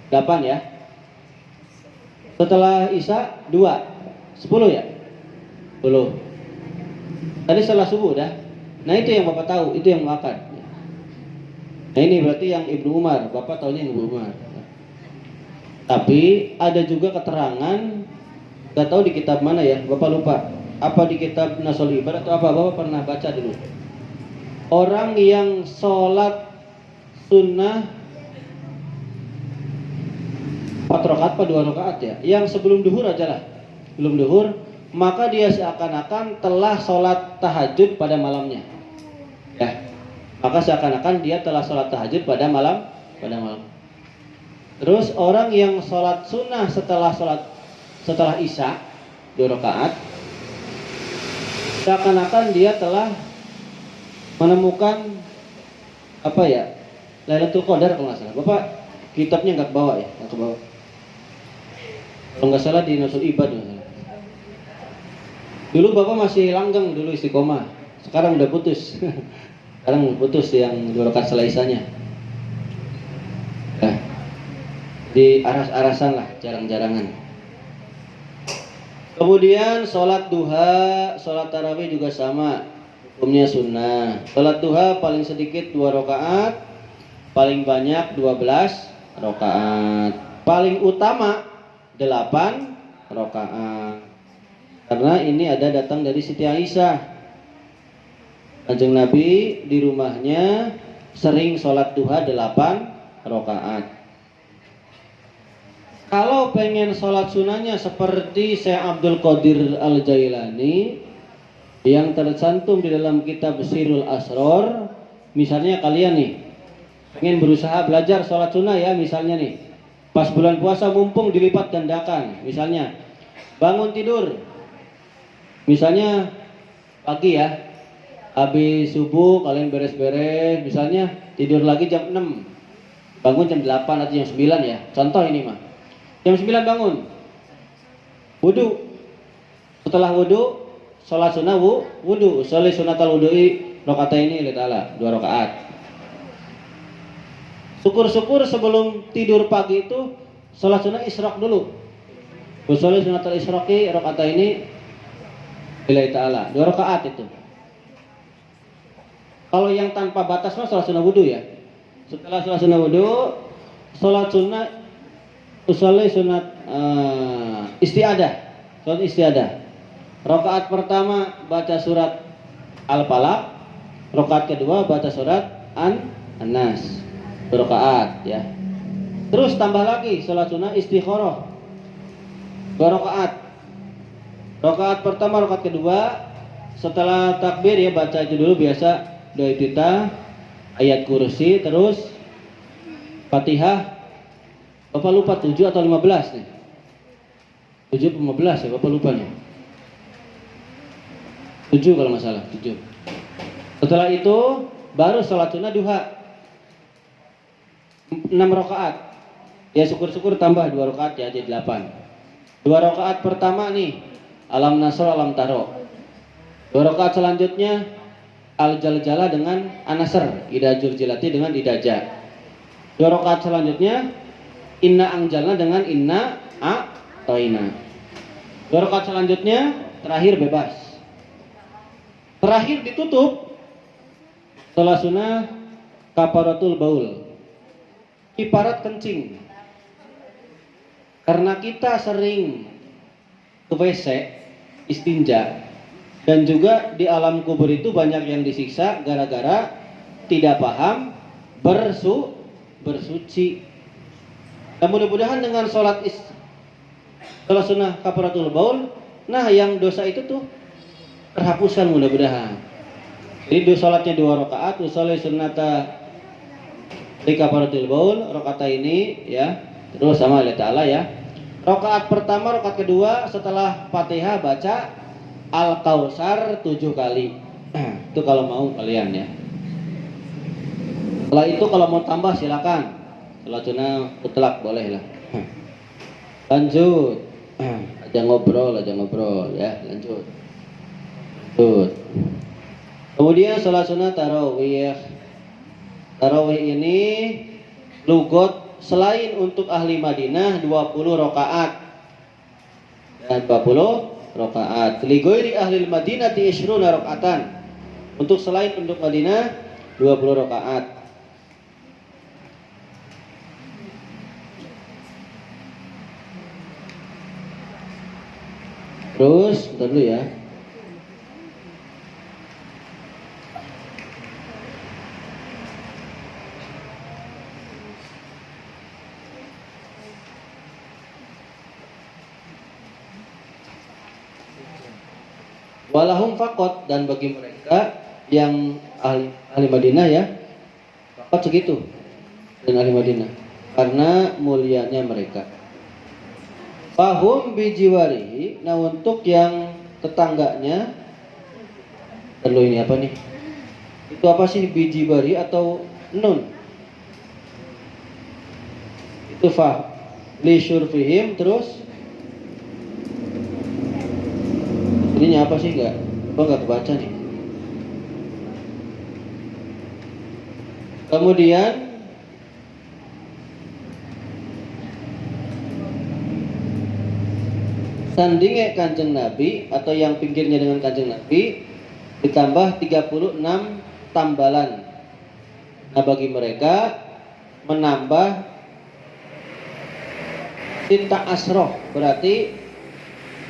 8 ya. Setelah isya 2 10 ya? 10. Tadi setelah subuh dah. Nah itu yang Bapak tahu, itu yang muakkad. Nah ini berarti yang Ibnu Umar, Bapak tahunya yang Ibnu Umar. Tapi ada juga keterangan, gak tahu di kitab mana ya, Bapak lupa. Apa di kitab Nasul Ibad atau apa, Bapak pernah baca dulu. Orang yang sholat sunnah 4 rakaat apa 2 rakaat ya, yang sebelum duhur aja lah, belum duhur, maka dia seakan-akan telah sholat tahajud pada malamnya ya. Maka seakan-akan dia telah sholat tahajud pada malam. Terus orang yang sholat sunnah setelah isya 2 rakaat, seakan-akan dia telah menemukan apa ya, Lailatul Qadar kalau nggak salah. Bapak kitabnya nggak ke bawah ya, nggak ke bawah. Kalau nggak salah di Nasul Ibad. Dulu Bapak masih langgeng dulu istiqomah. Sekarang udah putus. Sekarang udah putus yang 2 rakaat setelah isyanya. Nah, di aras-arasan lah, jarang-jarangan. Kemudian sholat duha, sholat tarawih juga sama, hukumnya sunnah. Sholat duha paling sedikit 2 rakaat, paling banyak 12 rakaat. Paling utama 8 rakaat. Karena ini ada datang dari Siti Aisyah. Kanjeng Nabi di rumahnya sering sholat duha 8 rakaat. Kalau pengen sholat sunahnya seperti Syekh Abdul Qadir Al-Jailani yang tercantum di dalam kitab Sirul Asror, misalnya kalian nih pengen berusaha belajar sholat sunnah ya, misalnya nih pas bulan puasa mumpung dilipat gandakan, misalnya bangun tidur, misalnya pagi ya, habis subuh kalian beres-beres, misalnya tidur lagi jam 6, bangun jam 8 atau jam 9 ya, contoh ini mah. Jam 9 bangun, wudu, setelah wudu sholat sunnah wudu, sholat sunatal wudu'i rakaataini lillahi ta'ala 2 rakaat. Syukur-syukur sebelum tidur pagi itu sholat sunnah isyraq dulu, sholat sunatal isyraqi rakaataini lillahi ta'ala 2 rakaat itu. Kalau yang tanpa batas mah sholat sunnah wudu ya. Setelah sholat sunnah wudu, sholat sunnah usolli sunat istiadah, sholat istiadah. Rakaat pertama baca surat Al-Falaq, rakaat kedua baca surat An-Nas, rakaat ya. Terus tambah lagi sholat sunnah istikharah 2 rakaat. Rakaat pertama, rakaat kedua setelah takbir ya baca itu dulu biasa doa iftitah, ayat kursi, terus Fatihah. Bapak lupa 7 atau 15 nih. 7 atau 15 ya, Bapak lupa nih. 7 kalau nggak salah, 7. Setelah itu baru sholat sunnah duha 6 rakaat. Ya syukur-syukur tambah 2 rakaat ya, jadi 8. 2 rakaat pertama nih Alam Nasr, Alam Taro. 2 rakaat selanjutnya Al-Jaljala dengan An-Nasr, Ida Jurjilati dengan Idaja. 2 rakaat selanjutnya Inna Anjalna dengan Inna A'toina. 2 rakaat selanjutnya terakhir bebas. Terakhir ditutup sholat sunnah kafaratul baul, ibarat kencing. Karena kita sering ke WC istinja, dan juga di alam kubur itu banyak yang disiksa gara-gara tidak paham bersuci. Dan mudah-mudahan dengan sholat sunnah kafaratul baul, nah yang dosa itu tuh terhapuskan mudah-mudahan. Jadi sholatnya 2 rakaat, usolli sunnata di kafaratul baul, rakaat ini ya, terus sama Allah Ta'ala ya. Rakaat pertama, rakaat kedua setelah Fatihah baca Al-Kautsar 7 kali. Itu kalau mau kalian ya. Setelah itu kalau mau tambah silakan. Sholat sunnah mutlak boleh lah. Lanjut. Aja ngobrol ya, lanjut. Kemudian sholat sunnah tarawih. Tarawih ini lugot selain untuk ahli Madinah 20 rakaat. Dan 20 rakaat. Li ghairi ahli Madinah 20 rakaatan. Untuk selain penduduk Madinah 20 rakaat. Terus, bentar dulu ya. Walahum fakot, dan bagi mereka yang ahli Madinah ya, fakot segitu, dan ahli Madinah karena mulianya mereka. Fahum bijiwarihi, nah untuk yang tetangganya, perlu ini apa nih? Itu apa sih bijiwari atau nun? Itu fa li syurfihim, terus Ininya apa sih nggak kebaca nih. Kemudian sandinge Kanjeng Nabi atau yang pinggirnya dengan Kanjeng Nabi ditambah 36 tambalan. Nah, bagi mereka menambah Sinta asroh berarti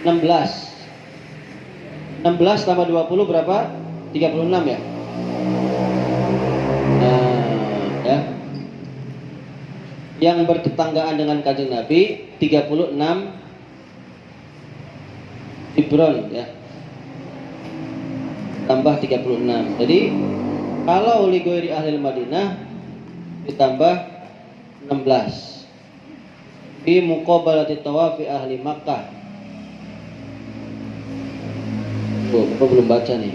16 tambah 20 berapa? 36 ya. Nah, ya. Yang bertetanggaan dengan Kanjeng Nabi 36 Ibron ya. Tambah 36. Jadi kalau li ghairi ahli Madinah ditambah 16. Fi muqabalati tawafi ahli Makkah. Oh, Bapak belum baca nih.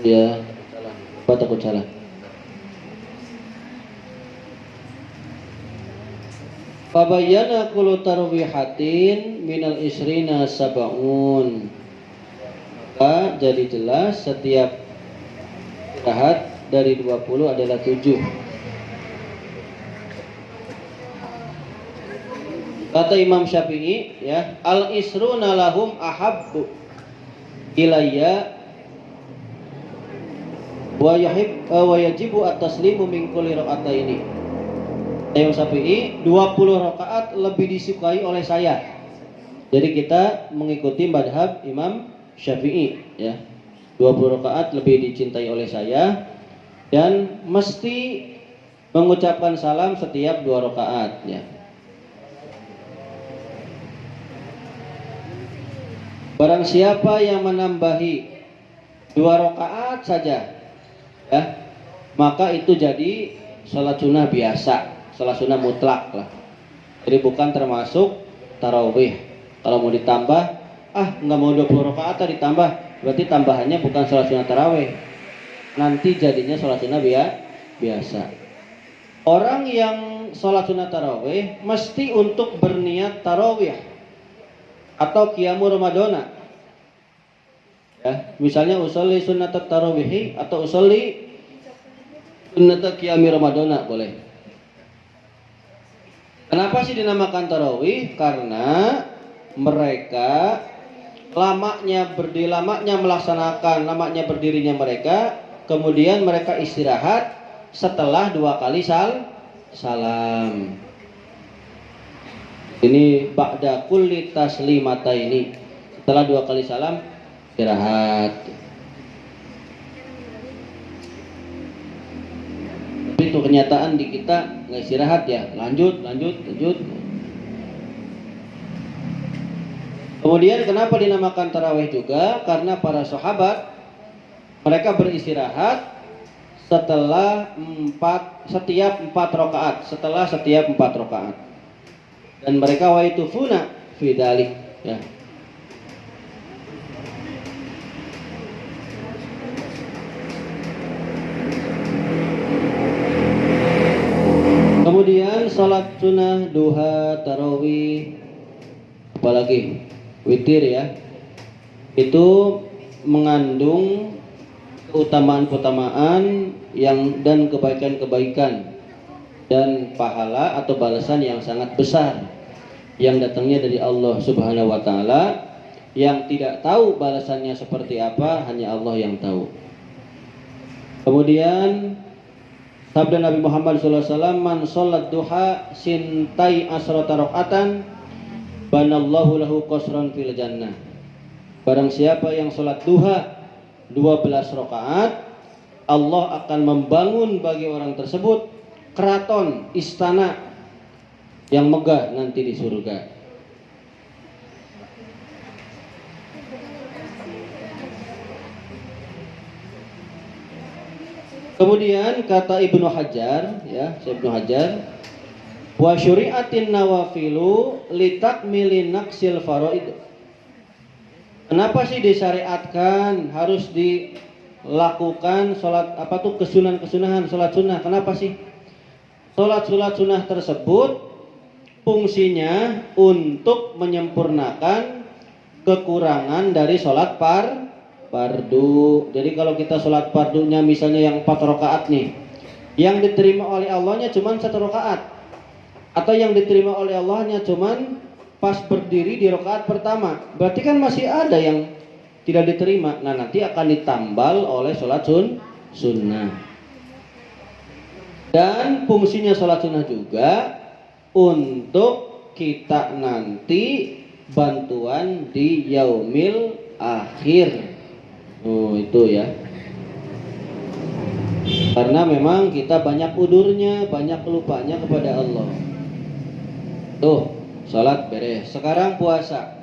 Ya, Bapak takut salah. Fabayyana kullu tarwihatin minal isrina sab'un. Maka jadi jelas setiap istirahat dari 20 adalah 7. Kata Imam Syafi'i ya, al-isruna lahum ahabbu ilayya wa yajibu at-taslimu min kulli raka'ataini. Imam Syafi'i 20 rakaat lebih disukai oleh saya. Jadi kita mengikuti madhab Imam Syafi'i ya. 20 rakaat lebih dicintai oleh saya dan mesti mengucapkan salam setiap 2 rakaat ya. Barang siapa yang menambahi 2 rakaat saja ya, maka itu jadi salat sunnah biasa, salat sunnah mutlak lah. Jadi bukan termasuk tarawih. Kalau mau ditambah, nggak mau 20 rakaat ditambah, berarti tambahannya bukan salat sunnah tarawih. Nanti jadinya salat sunnah biasa. Orang yang salat sunnah tarawih mesti untuk berniat tarawih atau qiyamul ramadhana. Ya, misalnya usolli sunnat tarawih atau usolli sunnat qiyamul ramadhana boleh. Kenapa sih dinamakan tarawih? Karena mereka lamanya melaksanakan, lamanya berdirinya mereka, kemudian mereka istirahat setelah 2 kali salam. Ini ba'da kulli taslimata ini. Setelah 2 kali salam istirahat. Tapi itu kenyataan di kita nggak istirahat ya, lanjut. Kemudian kenapa dinamakan tarawih juga? Karena para sahabat mereka beristirahat setiap 4 rakaat, setelah setiap 4 rakaat. Dan mereka waitufuna fi dzalik ya. Kemudian salat sunnah, duha, tarawih, apalagi witir ya. Itu mengandung keutamaan-keutamaan dan kebaikan-kebaikan dan pahala atau balasan yang sangat besar yang datangnya dari Allah Subhanahu wa taala, yang tidak tahu balasannya seperti apa, hanya Allah yang tahu. Kemudian sabda Nabi Muhammad SAW, man sholat duha sintai asrata rakaatan banallahu lahu qasran fil jannah. Barang siapa yang sholat duha 12 rakaat, Allah akan membangun bagi orang tersebut keraton, istana yang megah nanti di surga. Kemudian kata Ibnu Hajar ya, Ibnu Hajar, wa syuri'atin nawafilu litakmili naqsil faraid. Kenapa sih disyariatkan harus dilakukan salat kesunahan-kesunahan salat sunnah? Kenapa sih? Salat sunnah tersebut fungsinya untuk menyempurnakan kekurangan dari sholat fardu. Jadi kalau kita sholat fardunya misalnya yang 4 rakaat nih, yang diterima oleh Allahnya cuma 1 rakaat, atau yang diterima oleh Allahnya cuma pas berdiri di rakaat pertama, berarti kan masih ada yang tidak diterima. Nah, nanti akan ditambal oleh sholat sunnah. Dan fungsinya sholat sunnah juga untuk kita nanti bantuan di yaumil akhir. Oh, itu ya. Karena memang kita banyak udurnya, banyak kelupanya kepada Allah. Tuh, salat beres. Sekarang puasa.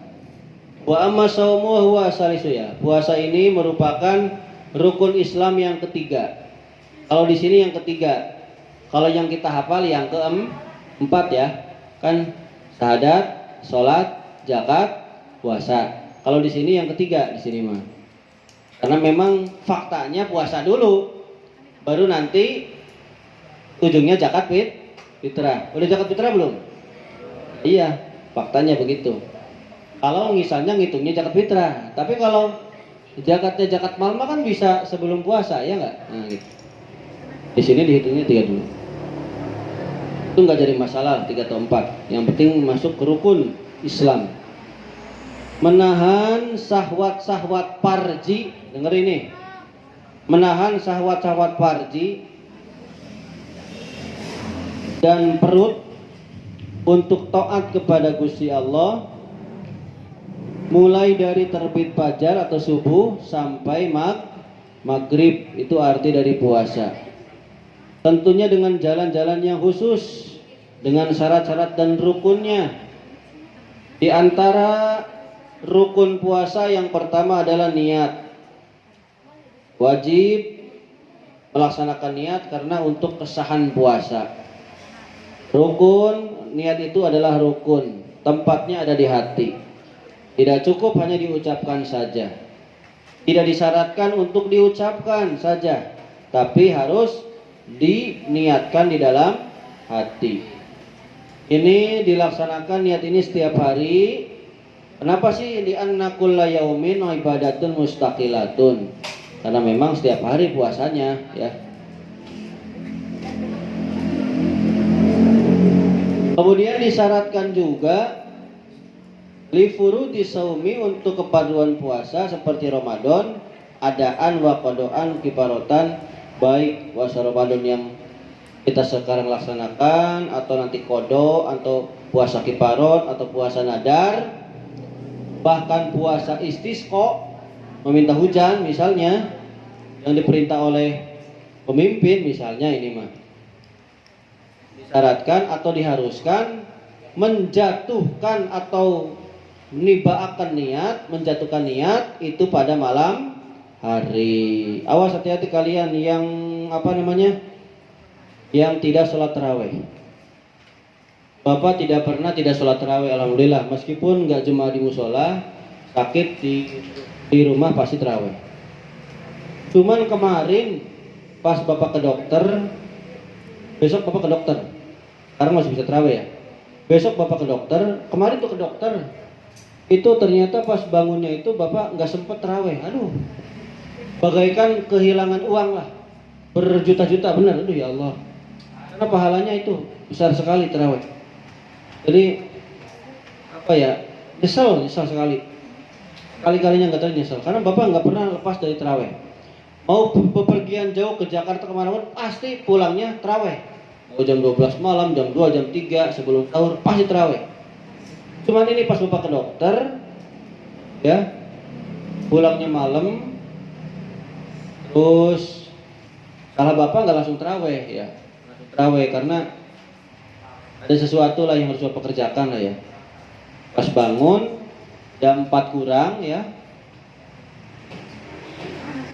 Wa amma shaumu huwa salisu ya. Puasa ini merupakan rukun Islam yang ketiga. Kalau di sini yang ketiga. Kalau yang kita hafal yang keempat ya. Kan syahadat, salat, zakat, puasa. Kalau di sini yang ketiga di sini mah. Karena memang faktanya puasa dulu, baru nanti ujungnya zakat fitrah. Udah zakat fitrah belum? Iya, faktanya begitu. Kalau misalnya ngitungnya zakat fitrah, tapi kalau zakatnya zakat mal kan bisa sebelum puasa, ya nggak? Nah, gitu. Di sini dihitungnya 3 dulu. Itu nggak jadi masalah 3 atau 4. Yang penting masuk ke rukun Islam. Menahan syahwat-syahwat farji, denger ini. Menahan syahwat-syahwat farji dan perut untuk taat kepada Gusti Allah mulai dari terbit fajar atau subuh sampai maghrib, itu arti dari puasa. Tentunya dengan jalan-jalan yang khusus, dengan syarat-syarat dan rukunnya. Di antara rukun puasa yang pertama adalah niat. Wajib melaksanakan niat karena untuk kesahan puasa. Rukun niat itu adalah rukun, tempatnya ada di hati. Tidak cukup hanya diucapkan saja. Tidak disyaratkan untuk diucapkan saja, tapi harus diniatkan di dalam hati. Ini dilaksanakan niat ini setiap hari. Kenapa sih? Di anna kulla yaumin ibadatun mustaqilatun. Karena memang setiap hari puasanya ya. Kemudian disyaratkan juga li furudi saumi, untuk kepaduan puasa seperti Ramadan, adaan wa qadoan kifarotan, baik puasa Ramadan yang kita sekarang laksanakan atau nanti kodo atau puasa kifarot atau puasa nadar, bahkan puasa istisqa, meminta hujan misalnya yang diperintah oleh pemimpin misalnya, ini mah disyaratkan atau diharuskan menjatuhkan atau menibaakan niat, menjatuhkan niat itu pada malam hari. Awas, hati-hati kalian yang yang tidak sholat tarawih. Bapak tidak pernah tidak sholat tarawih, alhamdulillah. Meskipun nggak jemaah di musola, sakit di rumah pasti tarawih. Cuman kemarin pas bapak ke dokter, besok bapak ke dokter. Sekarang masih bisa tarawih ya. Besok bapak ke dokter, kemarin tuh ke dokter. Itu ternyata pas bangunnya itu bapak nggak sempet tarawih. Aduh, bagaikan kehilangan uang lah, berjuta-juta benar. Aduh ya Allah, karena pahalanya itu besar sekali tarawih. Jadi nyesel sekali. Kali-kalinya nggak tahu nyesel, karena bapak nggak pernah lepas dari tarawih. Mau bepergian jauh ke Jakarta kemana-mana, pasti pulangnya tarawih. Mau jam 12 malam, jam 2, jam 3 sebelum sahur pasti tarawih. Cuman ini pas bapak ke dokter, ya pulangnya malam, terus salah bapak nggak langsung tarawih ya, tarawih karena ada sesuatu lah yang harus bapak kerjakan lah ya. Pas bangun jam 4 kurang ya,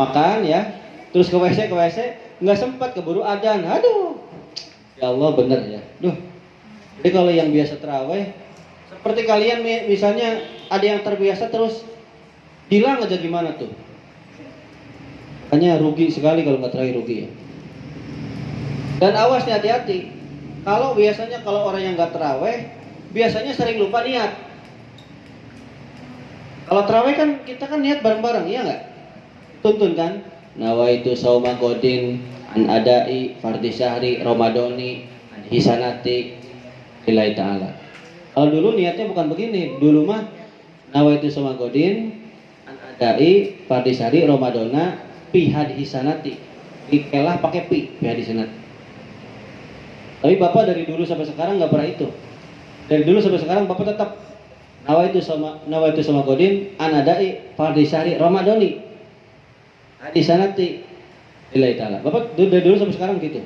makan ya, terus ke WC nggak sempat, keburu adzan. Aduh, ya Allah, bener ya. Duh. Jadi kalau yang biasa tarawih seperti kalian misalnya ada yang terbiasa terus hilang aja, gimana tuh? Hanya rugi sekali kalau nggak tarawih, rugi ya. Dan awas nih, hati-hati. Kalau biasanya kalau orang yang nggak tarawih biasanya sering lupa niat. Kalau tarawih kan kita kan niat bareng-bareng, iya nggak? Tuntun kan? Nawaitu sauma godin an adai fardhi syahri ramadhani an hisanati lillahi ta'ala. Kalau dulu niatnya bukan begini, dulu mah nawaitu sauma godin an adai fardhi syahri ramadhana pi hisanati. Dikelah pakai pi hisanati. Tapi Bapak dari dulu sampai sekarang nggak pernah itu. Dari dulu sampai sekarang Bapak tetap nawaitu sama godin anadai fardhi syahri ramadhani hadisanati lillahi ta'ala. Bapak dari dulu sampai sekarang gitu.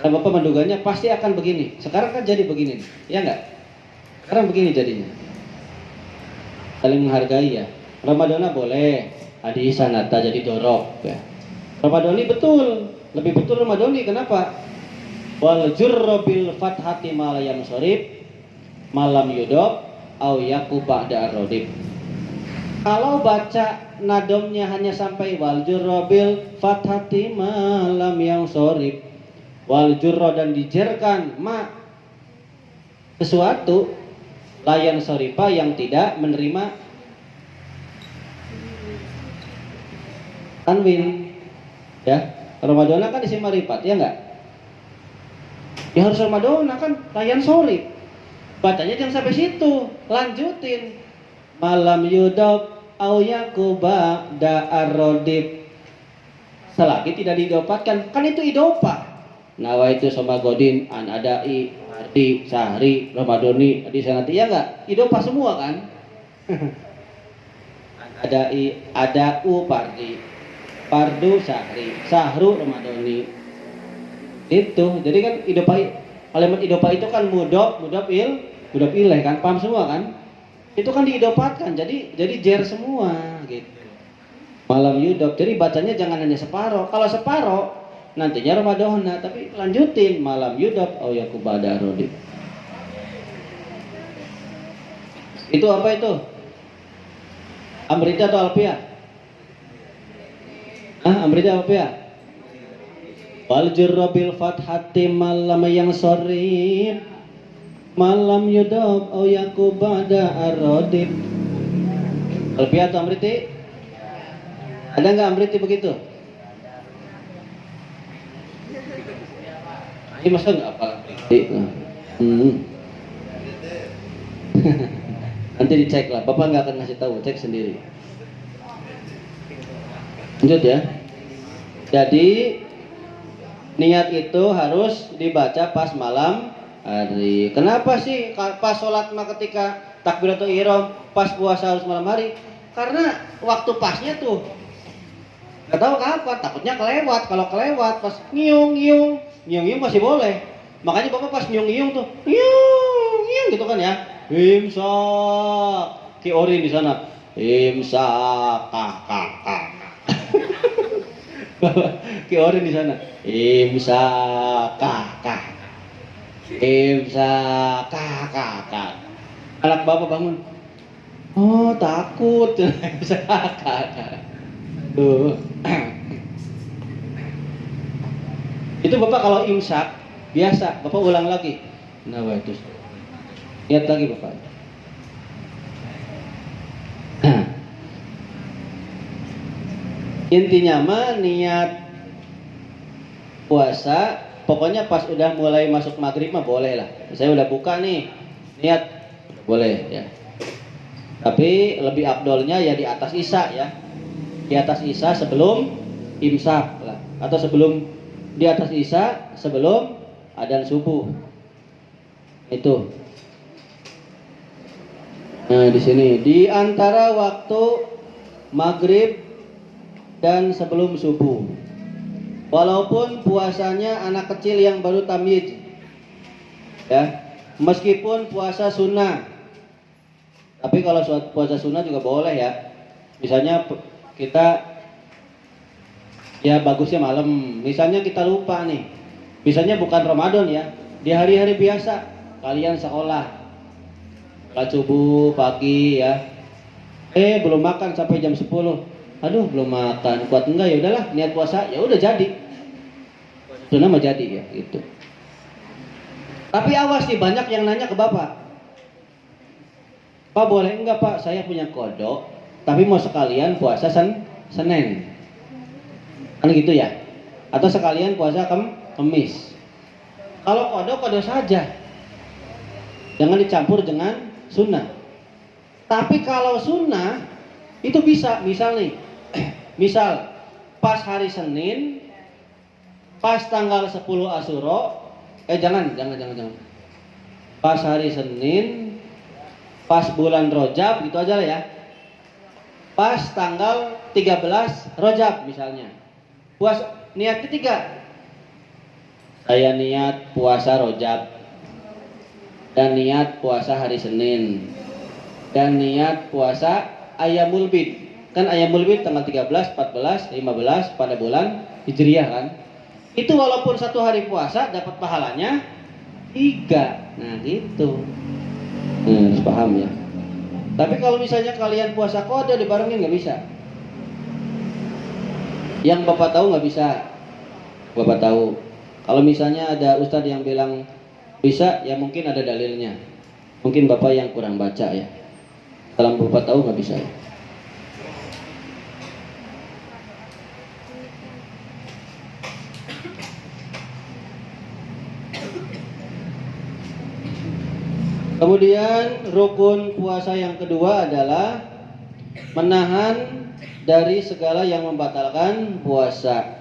Karena Bapak menduganya pasti akan begini. Sekarang kan jadi begini, ya enggak? Sekarang begini jadinya. Saling menghargai ya. Ramadhana boleh, hadisanata jadi dorok ya. Ramadhani betul, lebih betul Ramadhani. Kenapa? Wal jurra bil fathati ma la yamsorib malam yudob au yaku ba'da ar-rodib. Kalau baca nadomnya hanya sampai wal jurra bil fathati malam yang sorib, wal jurra dan dijerkan ma sesuatu layan soripa yang tidak menerima tanwin ya. Ramadhana kan isi maripat ya enggak? Ya harus Ramadhana kan layan sorib. Bacanya jangan sampai situ, lanjutin. Malam yudob au yakuba da'ar-rodib. Selagi tidak didapatkan, kan itu idopa. Nawaitu sama godin an adai arti sahri ramadhani di sanati ya enggak? Idopa semua kan? Adai adau pardi pardu sahri sahru ramadhani. Itu jadi kan idopa, kalimat idopa itu kan mudop ilaih kan, paham semua kan? Itu kan diidopatkan, jadi jer semua gitu. Malam yudop, jadi bacanya jangan hanya separoh. Kalau separoh nantinya Ramadhana, tapi lanjutin malam yudop au yakubada rodib. Itu apa itu? Amrita atau Alfiah? Amrita Alfiah? Wal jurra bil fathati malam yang sorib malam yudob au yakubada ar-rodib. Alfiah atau Amriti? Ada nggak Amriti begitu? Ini masa nggak apa Amriti? Nanti dicek lah, Bapak nggak akan ngasih tahu, cek sendiri. Lanjut ya. Jadi niat itu harus dibaca pas malam hari. Kenapa sih pas sholat mah ketika takbiratul ihram, pas puasa harus malam hari? Karena waktu pasnya tuh nggak tahu kapan, takutnya kelewat. Kalau kelewat pas ngiung masih boleh. Makanya Bapak pas ngiung tuh ngiung gitu kan ya. Imsak ki orin di sana. Imsak kak. Ki orin di sana. Imsak kak. Kakak. Anak Bapak bangun. Oh takut. Tuh. Itu Bapak kalau imsak biasa, Bapak ulang lagi. Nah itu. Lihat lagi Bapak. Intinya mah niat puasa, pokoknya pas udah mulai masuk maghrib mah boleh lah. Saya udah buka nih, niat boleh ya. Tapi lebih afdolnya ya di atas isya ya. Di atas isya sebelum imsak lah, atau sebelum di atas isya sebelum adzan subuh. Itu. Nah, di sini di antara waktu maghrib dan sebelum subuh. Walaupun puasanya anak kecil yang baru tamyiz, ya, meskipun puasa sunnah, tapi kalau puasa sunnah juga boleh ya. Misalnya kita, ya bagusnya malam. Misalnya kita lupa nih, misalnya bukan Ramadan ya, di hari-hari biasa kalian sekolah, sholat subuh pagi ya, belum makan sampai jam 10. Aduh belum makan, kuat enggak, ya udahlah niat puasa, ya udah jadi. Sunnah mah jadi ya gitu. Tapi awas nih, banyak yang nanya ke Bapak. Pak boleh enggak Pak, saya punya kodok, tapi mau sekalian puasa Senin. Kan gitu ya? Atau sekalian puasa Kemis. Kalau kodok saja. Jangan dicampur dengan sunnah. Tapi kalau sunnah, itu bisa. Misal nih, misal pas hari Senin, pas tanggal 10 Asyura, jangan. Pas hari Senin, pas bulan Rajab, gitu aja lah ya. Pas tanggal 13 Rajab misalnya. Niat ketiga. Saya niat puasa Rajab. Dan niat puasa hari Senin. Dan niat puasa Ayyamul Bid. Kan Ayyamul Bid tanggal 13, 14, 15 pada bulan Hijriah kan. Itu walaupun satu hari puasa dapat pahalanya 3. Nah gitu. Harus paham ya. Tapi kalau misalnya kalian puasa qada dibarengin nggak bisa. Yang Bapak tahu nggak bisa. Bapak tahu. Kalau misalnya ada ustadz yang bilang bisa, ya mungkin ada dalilnya. Mungkin Bapak yang kurang baca ya. Kalau Bapak tahu nggak bisa ya. Kemudian rukun puasa yang kedua adalah menahan dari segala yang membatalkan puasa.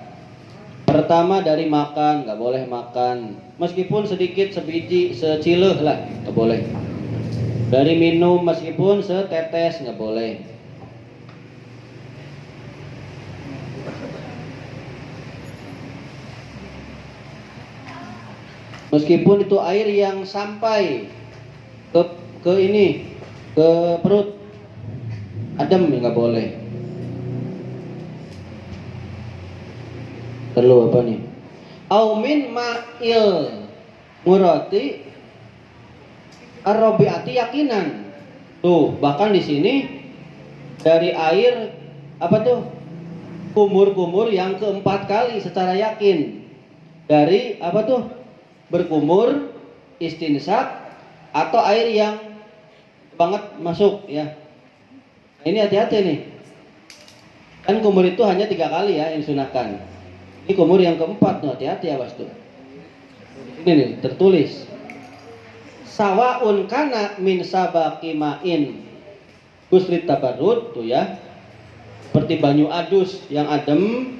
Pertama dari makan, nggak boleh makan. Meskipun sedikit, sebiji, secileh lah, nggak boleh. Dari minum meskipun setetes, nggak boleh. Meskipun itu air yang sampai ke ini, ke perut, adem, ya nggak boleh. Perlu apa nih? Aumin ma'il murati arrobiati yakinan. Tuh, bahkan di sini dari air apa tuh? Kumur-kumur yang keempat kali secara yakin. Dari apa tuh? Berkumur, istinsak, atau air yang banget masuk ya. Ini hati-hati nih. Kan kumur itu hanya 3 kali ya yang disunahkan. Ini kumur yang keempat, tuh hati-hati awas tuh. Ini nih tertulis. Sawaun kana min sabaqi ma'in guslit tabarrud tuh ya. Seperti banyu adus yang adem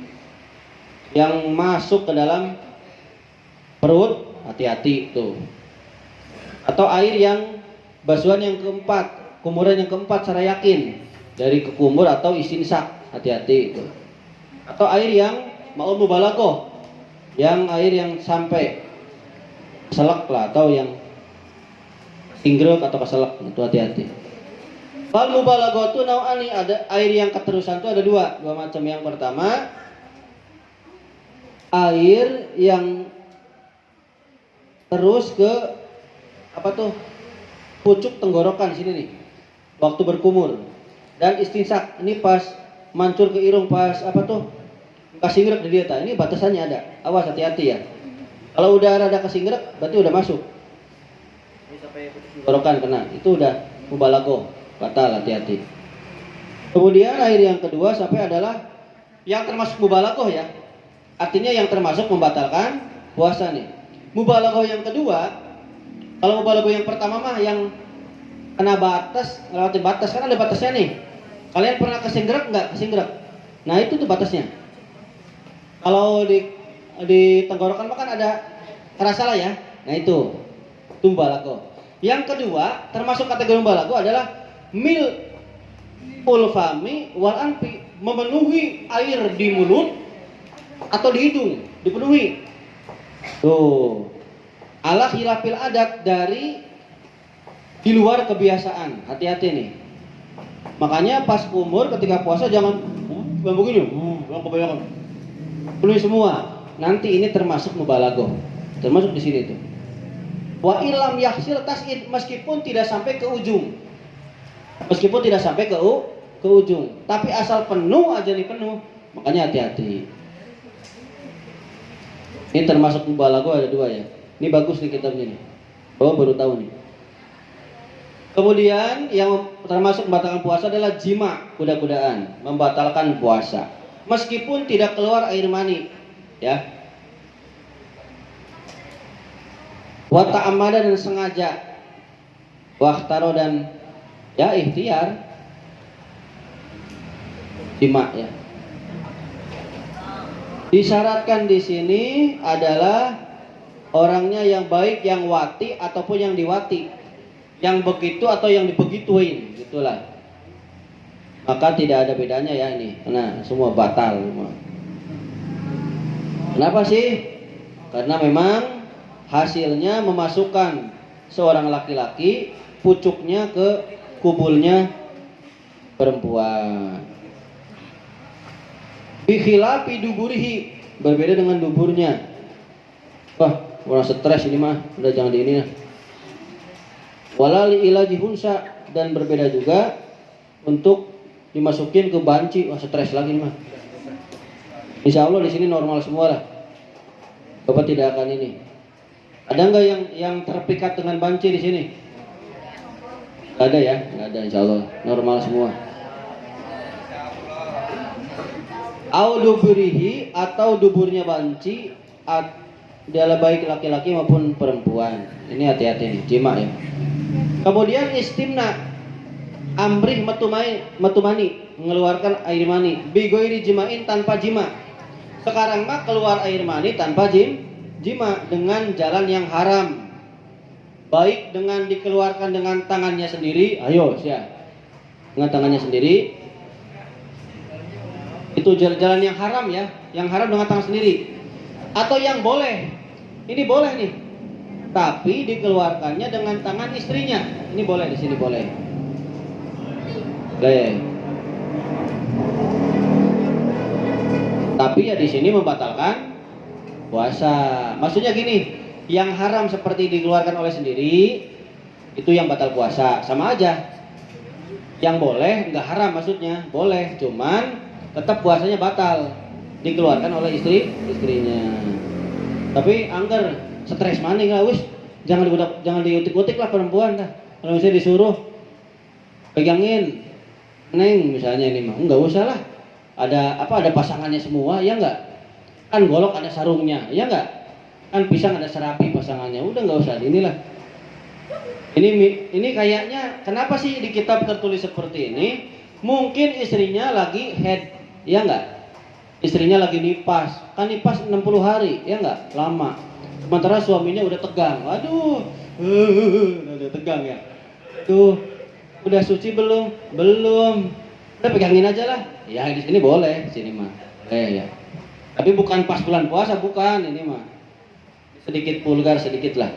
yang masuk ke dalam perut, hati-hati tuh. Atau air yang basuhan yang keempat, kumuran yang keempat secara yakin dari kekumur atau istinsak, hati-hati itu. Atau air yang ma'ul mubalaghah, yang air yang sampai selak lah, atau yang inggrek atau keselak, itu hati-hati. Wal mubalaghah itu nau'ani, ada air yang keterusan itu ada dua macam. Yang pertama air yang terus ke apa tuh, pucuk tenggorokan sini nih waktu berkumur. Dan istinsak ini pas mancur ke irung, pas apa tuh kasingrek di dia. Ini batasannya ada, awas hati-hati ya. Kalau udah ada kasingrek berarti udah masuk. Ini sampai pucuk tenggorokan kena, itu udah mubalaghah, batal, hati-hati. Kemudian air yang kedua sampai adalah yang termasuk mubalaghah ya. Artinya yang termasuk membatalkan puasa nih. Mubalaghah yang kedua, kalau mubalaghah yang pertama mah yang kena batas, ngelewatin batas, kan ada batasnya nih. Kalian pernah kesingrek nggak? Kesingrek. Nah itu tuh batasnya. Kalau di tenggorokan mah kan ada kerasa lah ya. Nah itu mubalaghah. Yang kedua termasuk kategori mubalaghah adalah mil ulfami wal anfi, memenuhi air di mulut atau di hidung, dipenuhi. Tuh, ala khilafil adat, dari di luar kebiasaan, hati-hati nih. Makanya pas umur ketika puasa jangan begini, yang kebanyakan. Penuhi semua. Nanti ini termasuk mubalaghah. Termasuk di sini tuh. Wa ilam yahsil tas'id, meskipun tidak sampai ke ujung. Meskipun tidak sampai ke ujung, tapi asal penuh aja nih, penuh. Makanya hati-hati. Ini termasuk mubalaghah ada dua ya. Ini bagus nih kitabnya nih. Oh, baru tahu nih. Kemudian yang termasuk membatalkan puasa adalah jima, kuda-kudaan, membatalkan puasa. Meskipun tidak keluar air mani, ya. Wa ta'ammada dan sengaja. Wahtaro dan ya ikhtiar. Jima ya. Disyaratkan di sini adalah orangnya yang baik, yang wati ataupun yang diwati, yang begitu atau yang dibegituin, gitulah. Maka tidak ada bedanya ya ini. Nah, semua batal semua. Kenapa sih? Karena memang hasilnya memasukkan seorang laki-laki pucuknya ke kubulnya perempuan. Bikhilafi duburihi, berbeda dengan duburnya. Wah, orang stres ini mah, udah jangan di ini nah. Walali ilaji hunsa, dan berbeda juga untuk dimasukin ke banci. Wah, stres lagi nih mah. Insya Allah di sini normal semua lah. Bapak tidak akan ini. Ada nggak yang terpikat dengan banci di sini? Nggak ada ya, nggak ada. Insya Allah normal semua. Au duburihi, atau duburnya banci, adalah baik laki-laki maupun perempuan. Ini hati-hati nih, jima ya. Kemudian istimna, amrih metumani, mengeluarkan air mani. Bigoiri jimain, tanpa jima. Sekarang mah keluar air mani tanpa jima, dengan jalan yang haram. Baik dengan dikeluarkan dengan tangannya sendiri, ayo siap, dengan tangannya sendiri. Itu jalan yang haram ya, yang haram dengan tangan sendiri. Atau yang boleh, ini boleh nih, tapi dikeluarkannya dengan tangan istrinya. Ini boleh, di sini boleh. Boleh. Tapi ya di sini membatalkan puasa. Maksudnya gini, yang haram seperti dikeluarkan oleh sendiri itu yang batal puasa, sama aja. Yang boleh nggak haram maksudnya, boleh, cuman tetap puasanya batal, dikeluarkan oleh istrinya. Tapi angker stres maning lah, wis jangan diutik-utik lah perempuan dah. Kalau misalnya disuruh pegangin neng misalnya ini mah enggak usah lah. Ada pasangannya semua ya enggak? Kan golok ada sarungnya, ya enggak? Kan pisang ada serapi pasangannya, udah enggak usah inilah. Ini kayaknya kenapa sih di kitab tertulis seperti ini? Mungkin istrinya lagi head, ya enggak? Istrinya lagi nipas, kan nipas 60 hari, ya enggak? Lama. Sementara suaminya udah tegang. Waduh, udah tegang ya. Tuh, udah suci belum? Belum. Udah pegangin aja lah. Ya di sini boleh, di sini mah. Ya. Tapi bukan pas bulan puasa, bukan ini mah. Sedikit vulgar sedikit lah.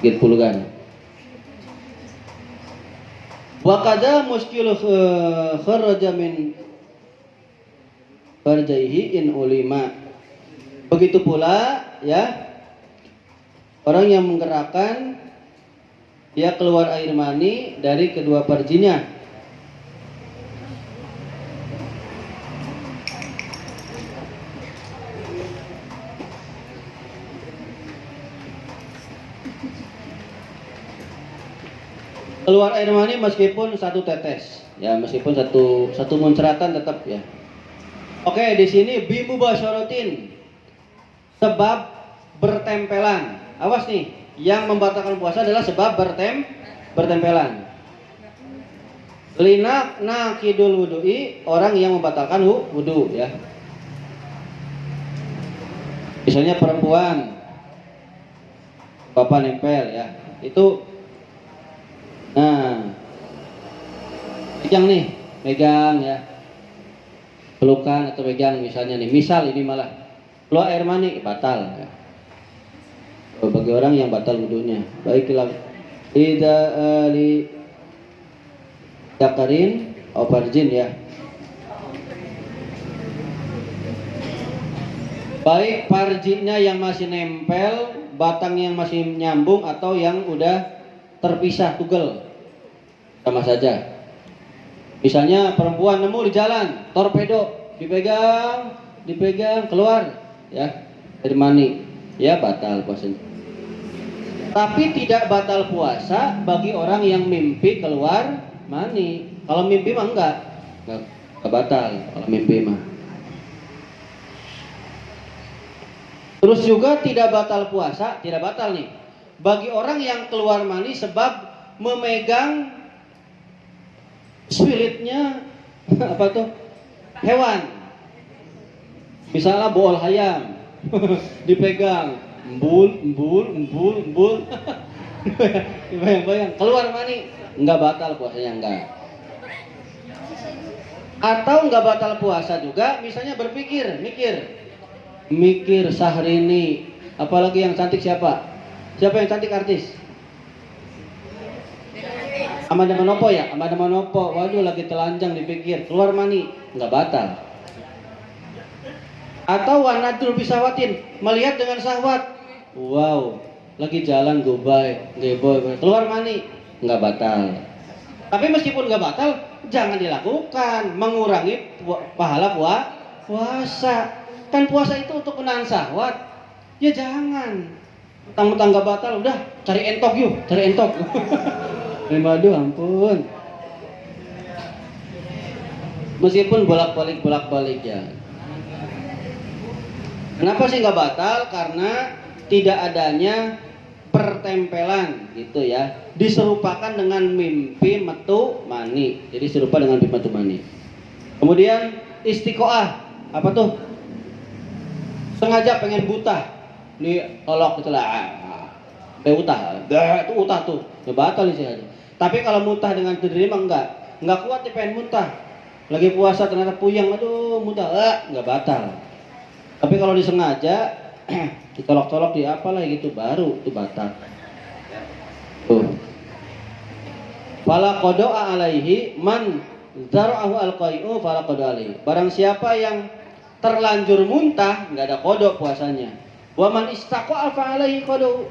Sedikit vulgar. Wa qada muskil kharaja min farjaihi in ulima. Begitu pula ya, orang yang menggerakkan dia keluar air mani dari kedua farjinya. Keluar air mani meskipun satu tetes, ya meskipun satu muncratan tetap ya. Oke, di sini bimubasyaratin, sebab bertempelan. Awas nih, yang membatalkan puasa adalah sebab bertempelan. Lina nakidul wudu'i, orang yang membatalkan wudu ya. Misalnya perempuan, bapak nempel ya, itu. Nah, megang ya, pelukan atau pegang misalnya nih, misal ini malah keluar air mani batal ya. Bagi orang yang batal wudunya, baiklah tidak li dakarin aubergine ya, baik parjinya yang masih nempel, batangnya yang masih nyambung atau yang udah terpisah tugel, sama saja. Misalnya perempuan nemu di jalan torpedo, dipegang keluar ya air mani, ya batal puasanya. Tapi tidak batal puasa bagi orang yang mimpi keluar mani. Kalau mimpi mah enggak batal kalau mimpi mah. Terus juga tidak batal puasa, tidak batal nih bagi orang yang keluar mani sebab memegang spilitnya apa tuh hewan, misalnya bool ayam dipegang, embul bayang keluar mani, nggak batal puasanya, enggak. Atau nggak batal puasa juga misalnya mikir Syahrini, apalagi yang cantik siapa yang cantik artis? Amanda Manopo, waduh lagi telanjang dipikir, keluar mani, nggak batal. Atau wanatul bisawatin, melihat dengan syahwat, wow, lagi jalan geboy, keluar mani, nggak batal. Tapi meskipun nggak batal, jangan dilakukan, mengurangi pahala puasa. Kan puasa itu untuk menahan syahwat, ya jangan. Mentang-mentang nggak batal, udah cari entok. Aduh ampun. Meskipun bolak-balik ya. Kenapa sih nggak batal? Karena tidak adanya pertempelan gitu ya. Diserupakan dengan mimpi metu mani. Jadi serupa dengan mimpi metu mani. Kemudian istiqoah, apa tuh? Sengaja pengen buta, nih olok gitu lah, utah tuh, ya batal sih aja. Tapi kalau muntah dengan sendiri mah enggak kuat dia pengen muntah. Lagi puasa ternyata puyeng, aduh muntah, enggak batal. Tapi kalau disengaja, dicolok-colok di apalah gitu, baru itu batal. Tuh. Fala qada'a alaihi man zara'ahu al-qai'u fala qada'a alaihi. Barang siapa yang terlanjur muntah, nggak ada kodok puasanya. Wa man istaqa'a fa alaihi qada'u.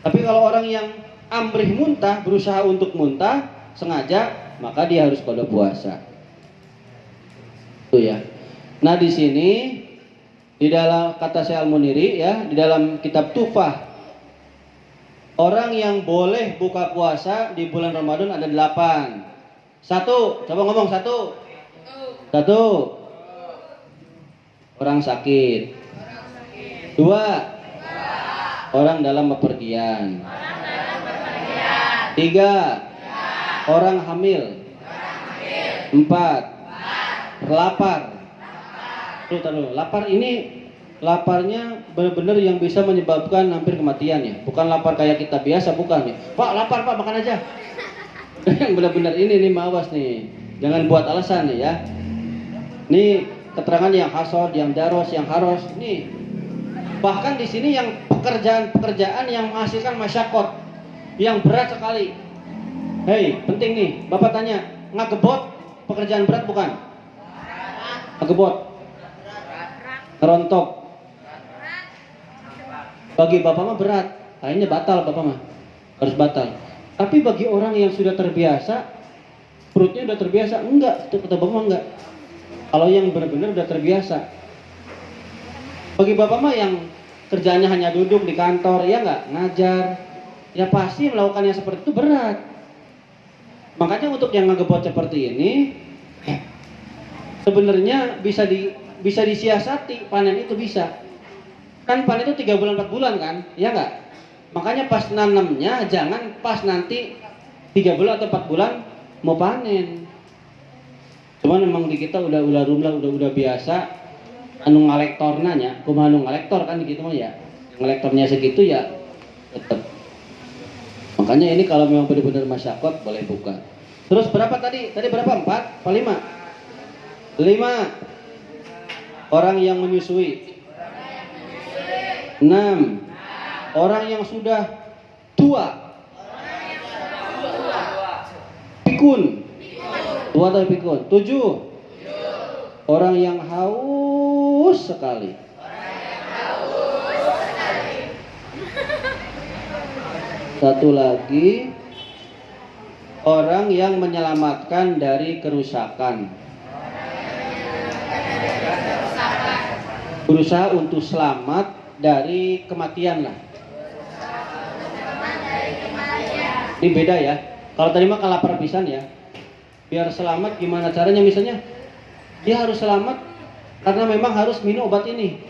Tapi kalau orang yang amrih muntah, berusaha untuk muntah sengaja, maka dia harus kodok puasa. Itu ya. Nah di sini di dalam kata Syekh Al-Muniri ya, di dalam kitab Tufah, orang yang boleh buka puasa di bulan Ramadan ada 8. Satu, coba ngomong satu. Orang sakit. 2, orang dalam bepergian. 3, orang hamil. 4, lapar. Lapar ini laparnya benar-benar yang bisa menyebabkan hampir kematian ya. Bukan lapar kayak kita biasa, bukan ya. Pak lapar pak, makan aja. Yang benar-benar ini nih mawas nih. Jangan buat alasan nih ya. Nih keterangan yang hasod, yang daros, yang haros. Nih bahkan di sini yang pekerjaan yang menghasilkan masyakot, yang berat sekali. Hei, penting nih. Bapak tanya, ngagebot pekerjaan berat bukan? Ngagebot, ngerontok. Bagi bapak mah berat, kayaknya batal bapak mah, harus batal. Tapi bagi orang yang sudah terbiasa, perutnya udah terbiasa, enggak, kata bapak mah enggak. Kalau yang benar-benar udah terbiasa. Bagi bapak mah yang kerjaannya hanya duduk di kantor, ya enggak, ngajar, ya pasti melakukannya seperti itu berat. Makanya untuk yang ngegebot seperti ini, sebenarnya bisa disiasati, panen itu bisa. Kan panen itu 3 bulan 4 bulan kan, ya enggak? Makanya pas nanamnya jangan pas nanti 3 bulan atau 4 bulan mau panen. Cuman memang di kita udah biasa anu ngalektor nanya, kumaha anu ngalektor kan gitu mah ya. Ngalektornya segitu ya tetap. Makanya ini kalau memang benar-benar masyakot boleh buka. Terus berapa tadi? Tadi berapa? 4 apa 5? 5 orang yang menyusui. 6 orang yang sudah tua. Pikun. Tua atau pikun? 7 orang yang haus sekali. Satu lagi, orang yang menyelamatkan dari kerusakan. Berusaha untuk selamat dari kematian lah. Ini beda ya. Kalau tadi mah lapar pisan ya. Biar selamat gimana caranya misalnya? Dia harus selamat karena memang harus minum obat ini.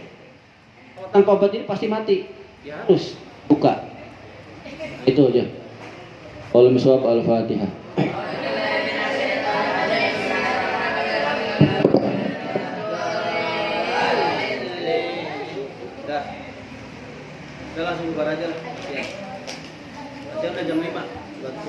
Kalau tanpa obat ini pasti mati. Dia harus buka. Itu aja. Wal miswab al-Fatihah. Udah langsung bubar aja lah. Ya. Udah jam 5. Buat